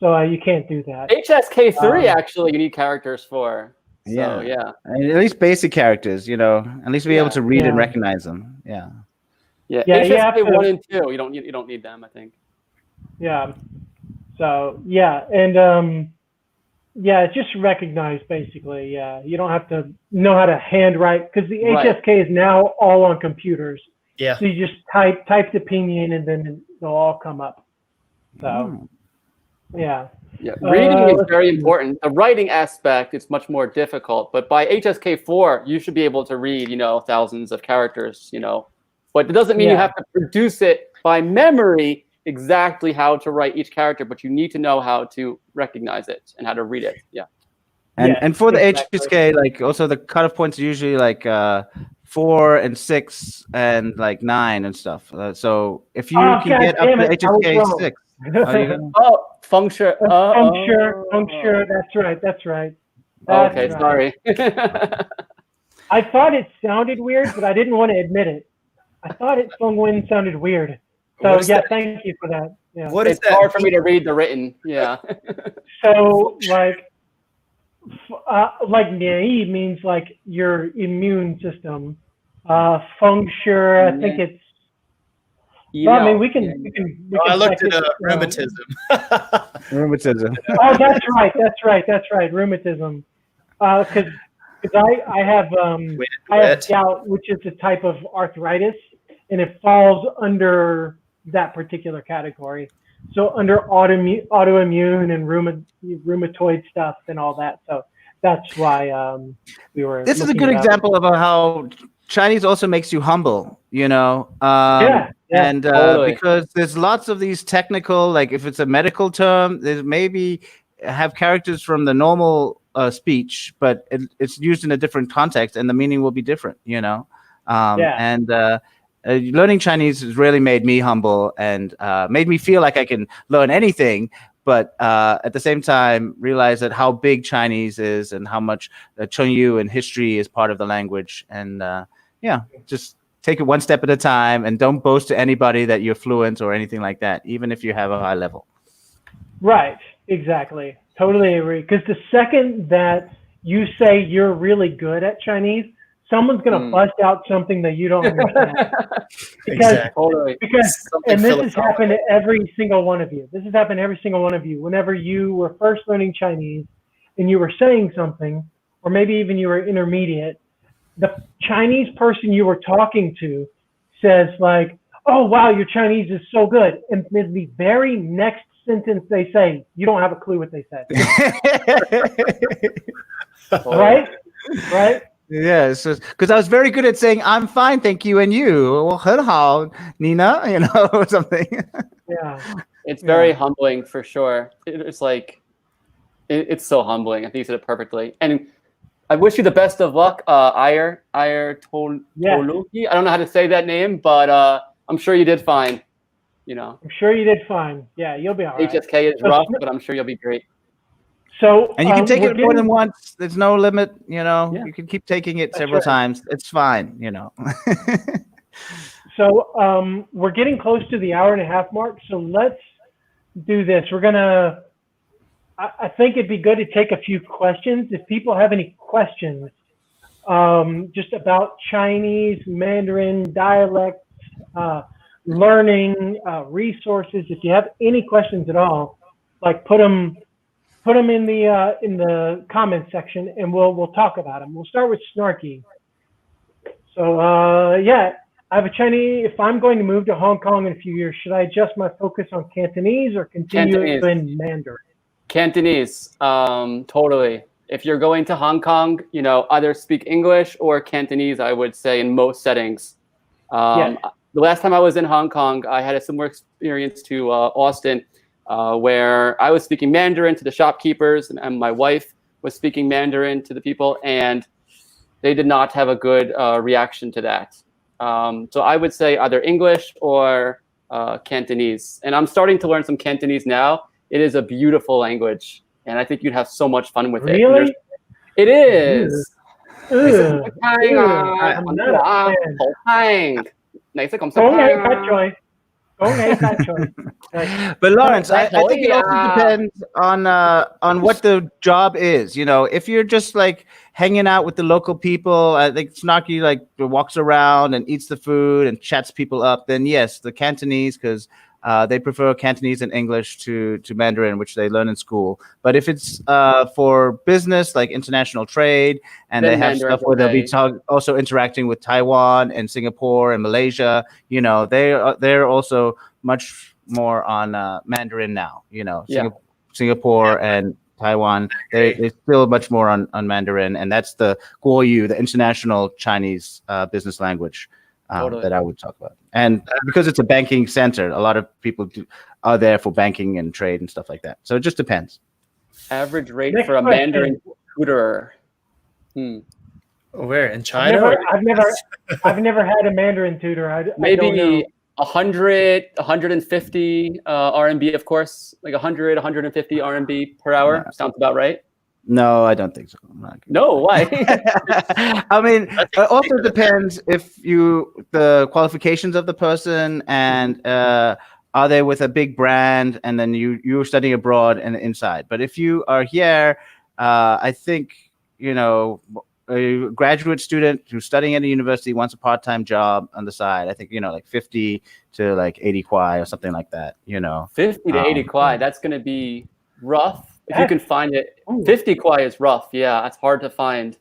So you can't do that. HSK3 actually you need characters for. So yeah. And at least basic characters, you know, at least be able to read and recognize them. Yeah. Yeah. Yeah, you have to- HSK1 and 2, you don't need them, I think. Yeah. So yeah, and yeah, it's just recognized basically. Yeah, you don't have to know how to handwrite because the HSK is now all on computers. Yeah. So you just type the pinyin and then they'll all come up. So yeah. Yeah, reading is very important. The writing aspect is much more difficult, but by HSK4, you should be able to read, you know, thousands of characters, you know. But it doesn't mean you have to produce it by memory exactly how to write each character, but you need to know how to recognize it and how to read it. Yeah. And for the HSK, like also the cutoff points are usually like 4 and 6 and like 9 and stuff. So if you can get up to HSK 6. Functure. Functure. That's right. Okay, sorry. I thought it sounded weird, but I didn't want to admit it. I thought it Fengwen sounded weird. So yeah, thank you for that. Yeah. What is it's hard for me to read the written. Yeah. So like Nai means like your immune system. Functure, I think it's. Well, I mean, we can I looked at rheumatism. Rheumatism. Oh, that's right. Rheumatism. Because I have gout, which is a type of arthritis, and it falls under that particular category. So under autoimmune and rheumatoid stuff and all that. So that's why we were. This is a good example of how Chinese also makes you humble, you know. And totally. Because there's lots of these technical, like if it's a medical term, there's maybe have characters from the normal speech, but it's used in a different context, and the meaning will be different, you know. And learning Chinese has really made me humble and made me feel like I can learn anything, but at the same time realize that how big Chinese is and how much Chengyu and history is part of the language. And just take it one step at a time and don't boast to anybody that you're fluent or anything like that, even if you have a high level. Right, exactly. Totally agree. Because the second that you say you're really good at Chinese, someone's going to bust out something that you don't understand. Because and this has happened to every single one of you. This has happened to every single one of you. Whenever you were first learning Chinese and you were saying something, or maybe even you were intermediate, the Chinese person you were talking to says like, "Oh, wow, your Chinese is so good." And in the very next sentence they say, you don't have a clue what they said. Right? Yeah, so because I was very good at saying I'm fine, thank you, and you. Well, 很好, Nina, you know, or something. Yeah. It's very humbling for sure. It's like it's so humbling. I think you said it perfectly. And I wish you the best of luck, Ayer Toluki. I don't know how to say that name, but I'm sure you did fine. You know. I'm sure you did fine. Yeah, you'll be all right. HSK is rough, but I'm sure you'll be great. So and you can take it more than once. There's no limit, you know. Yeah. You can keep taking it several times. It's fine, you know. So we're getting close to the 1.5 hour mark. So let's do this. We're gonna. I think it'd be good to take a few questions. If people have any questions, just about Chinese, Mandarin, dialects, learning, resources. If you have any questions at all, like put them in the comment section, and we'll talk about them. We'll start with Snarky. So I have a Chinese. If I'm going to move to Hong Kong in a few years, should I adjust my focus on Cantonese or continue in Mandarin? Cantonese, totally. If you're going to Hong Kong, you know, either speak English or Cantonese, I would say in most settings. The last time I was in Hong Kong, I had a similar experience to Austin, where I was speaking Mandarin to the shopkeepers, and my wife was speaking Mandarin to the people, and they did not have a good reaction to that. So I would say either English or Cantonese. And I'm starting to learn some Cantonese now. It is a beautiful language, and I think you'd have so much fun with it. Really? It is. Okay, that choice. Like, But Lawrence, I think it also Yeah. depends on what the job is. You know, if you're just like hanging out with the local people, I think Snarky like walks around and eats the food and chats people up, then yes, the Cantonese, because they prefer Cantonese and English to Mandarin, which they learn in school. But if it's for business, like international trade, and Then they have Mandarin's stuff where they'll be okay. also interacting with Taiwan and Singapore and Malaysia, you know, they're also much more on Mandarin now. You know, Yeah. Singapore and Taiwan, they're still much more on Mandarin, and that's the Guoyu, the international Chinese business language. Totally. That I would talk about. And because it's a banking center, a lot of people are there for banking and trade and stuff like that. So it just depends. Average rate Next for a question. Mandarin tutor. Where in China? I've never had a Mandarin tutor. I don't know. Maybe 100, 150 RMB, of course, like 100, 150 RMB per hour. Sounds about right. No, I don't think so. I'm not gonna- No, why? I mean, it also depends if the qualifications of the person and are they with a big brand, and then you're studying abroad and inside. But if you are here, I think, you know, a graduate student who's studying at a university wants a part-time job on the side. I think, you know, like 50 to like 80 kwai or something like that, you know. 50 to 80 kwai, that's going to be rough. If you can find it, 50 kwai is rough. Yeah, it's hard to find.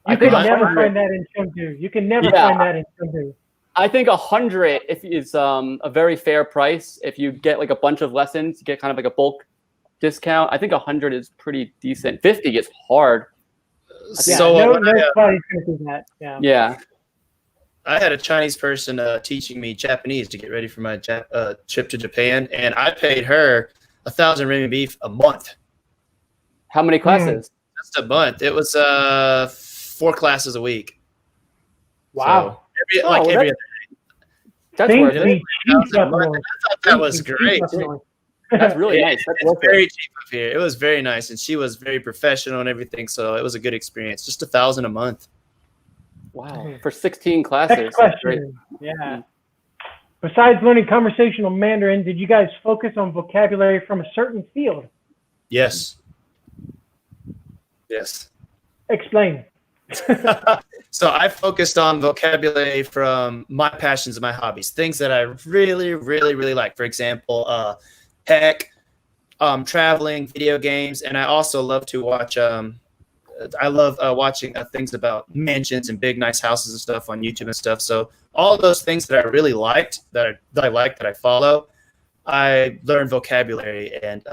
You can never find that in Chengdu. You can never find that in Chengdu. I think 100 is a very fair price. If you get like a bunch of lessons, you get kind of like a bulk discount. I think 100 is pretty decent. 50 is hard. So nobody's going to do that. Yeah. I had a Chinese person teaching me Japanese to get ready for my trip to Japan, and I paid her 1,000 renminbi a month. How many classes? Just a month. It was 4 classes a week. Wow. So every other day. That's worth it. I thought that was great. That's really nice. That's It's very cheap up here. It was very nice, and she was very professional and everything, so it was a good experience. Just 1,000 a month. Wow, for 16 classes. Next question. Yeah. Besides learning conversational Mandarin, did you guys focus on vocabulary from a certain field? Yes. Yes. Explain. So I focused on vocabulary from my passions and my hobbies, things that I really, really, really like. For example, tech, traveling, video games, and I also love to watch. I love watching things about mansions and big, nice houses and stuff on YouTube and stuff. So all of those things that I really liked, that I follow, I learn vocabulary and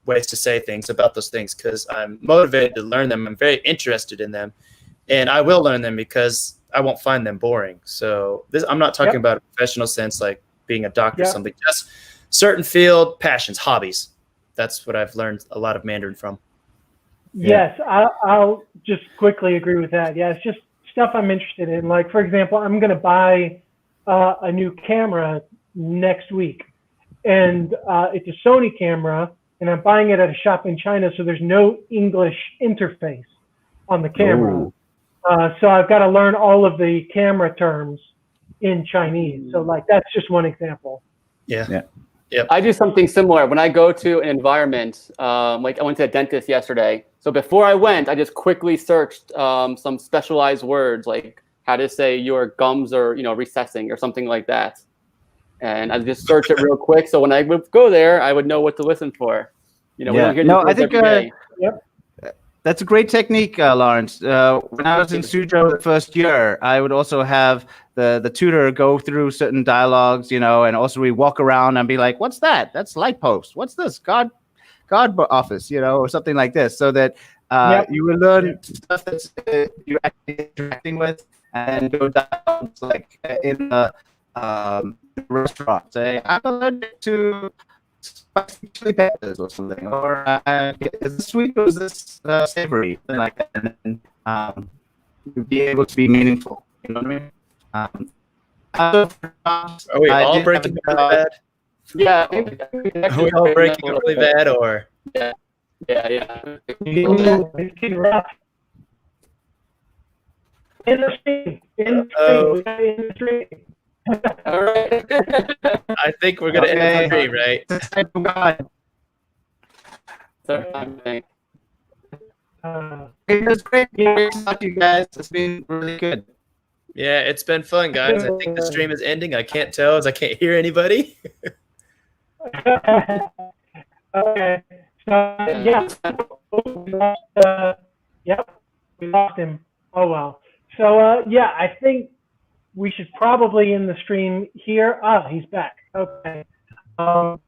ways to say things about those things because I'm motivated to learn them. I'm very interested in them, and I will learn them because I won't find them boring. So I'm not talking about a professional sense like being a doctor or something. Just certain field passions, hobbies. That's what I've learned a lot of Mandarin from. Yes, I'll just quickly agree with that. Yeah, it's just stuff I'm interested in. Like, for example, I'm going to buy a new camera next week. And it's a Sony camera, and I'm buying it at a shop in China, so there's no English interface on the camera. So I've got to learn all of the camera terms in Chinese. So, like, that's just one example. Yeah. I do something similar. When I go to an environment, like I went to a dentist yesterday. So before I went, I just quickly searched some specialized words, like how to say your gums are, recessing or something like that. And I just search it real quick. So when I would go there, I would know what to listen for. We don't hear these words every day. That's a great technique, Lawrence. When I was in Suzhou the first year, I would also have the tutor go through certain dialogues, and also we walk around and be like, "What's that? That's light post. What's this? God office, or something like this," so that you will learn stuff that's you're actually interacting with, and go down like in a restaurant. Say, I learned to spicy chili peppers or something, or is this sweet or is this savory, something like that, and then you'll be able to be meaningful. You know what I mean? Are we all breaking really bad? Yeah. Are we all breaking really bad, or? Yeah. In the stream. All right. I think we're gonna end the stream, right? Sorry. It was great. Great to talk to you guys. It's been really good. Yeah, it's been fun, guys. I think the stream is ending. I can't tell as I can't hear anybody. Okay. So yeah. Yep. We lost him. Oh well. So yeah, I think we should probably end the stream here. Oh, he's back. Okay. But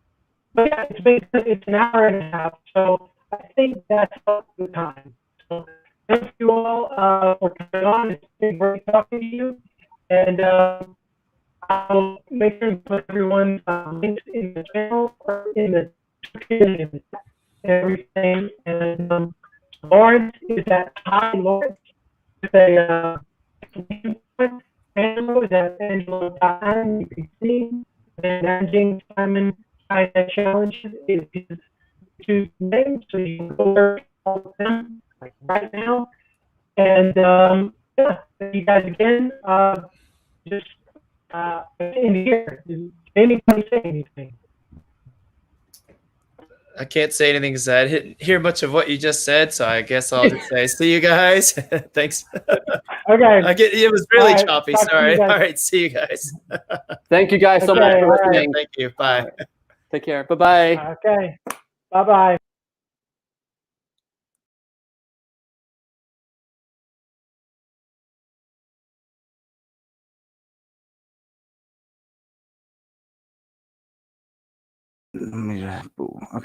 yeah, it's an hour and a half, so I think that's about the time. So thank you all for coming on. It's been great talking to you, and I'll make sure to put everyone's links in the channel or in the description and everything. And Lawrence is at Hi Lawrence with a Angelo is at Angelo.com. You can see, and James Simon China Challenge is his two names, so you can go there all of them like right now. And yeah, thank you guys again. Just in here, does anybody say anything? I can't say anything because I didn't hear much of what you just said, so I guess I'll just say, see you guys. Thanks. Okay. It was really All right, choppy. talk to Sorry. you All guys. right, see you guys. Thank you guys so Okay, much for all right. listening. Thank you. Bye. Take care. Bye-bye. Okay. Bye-bye. Let me just- Okay.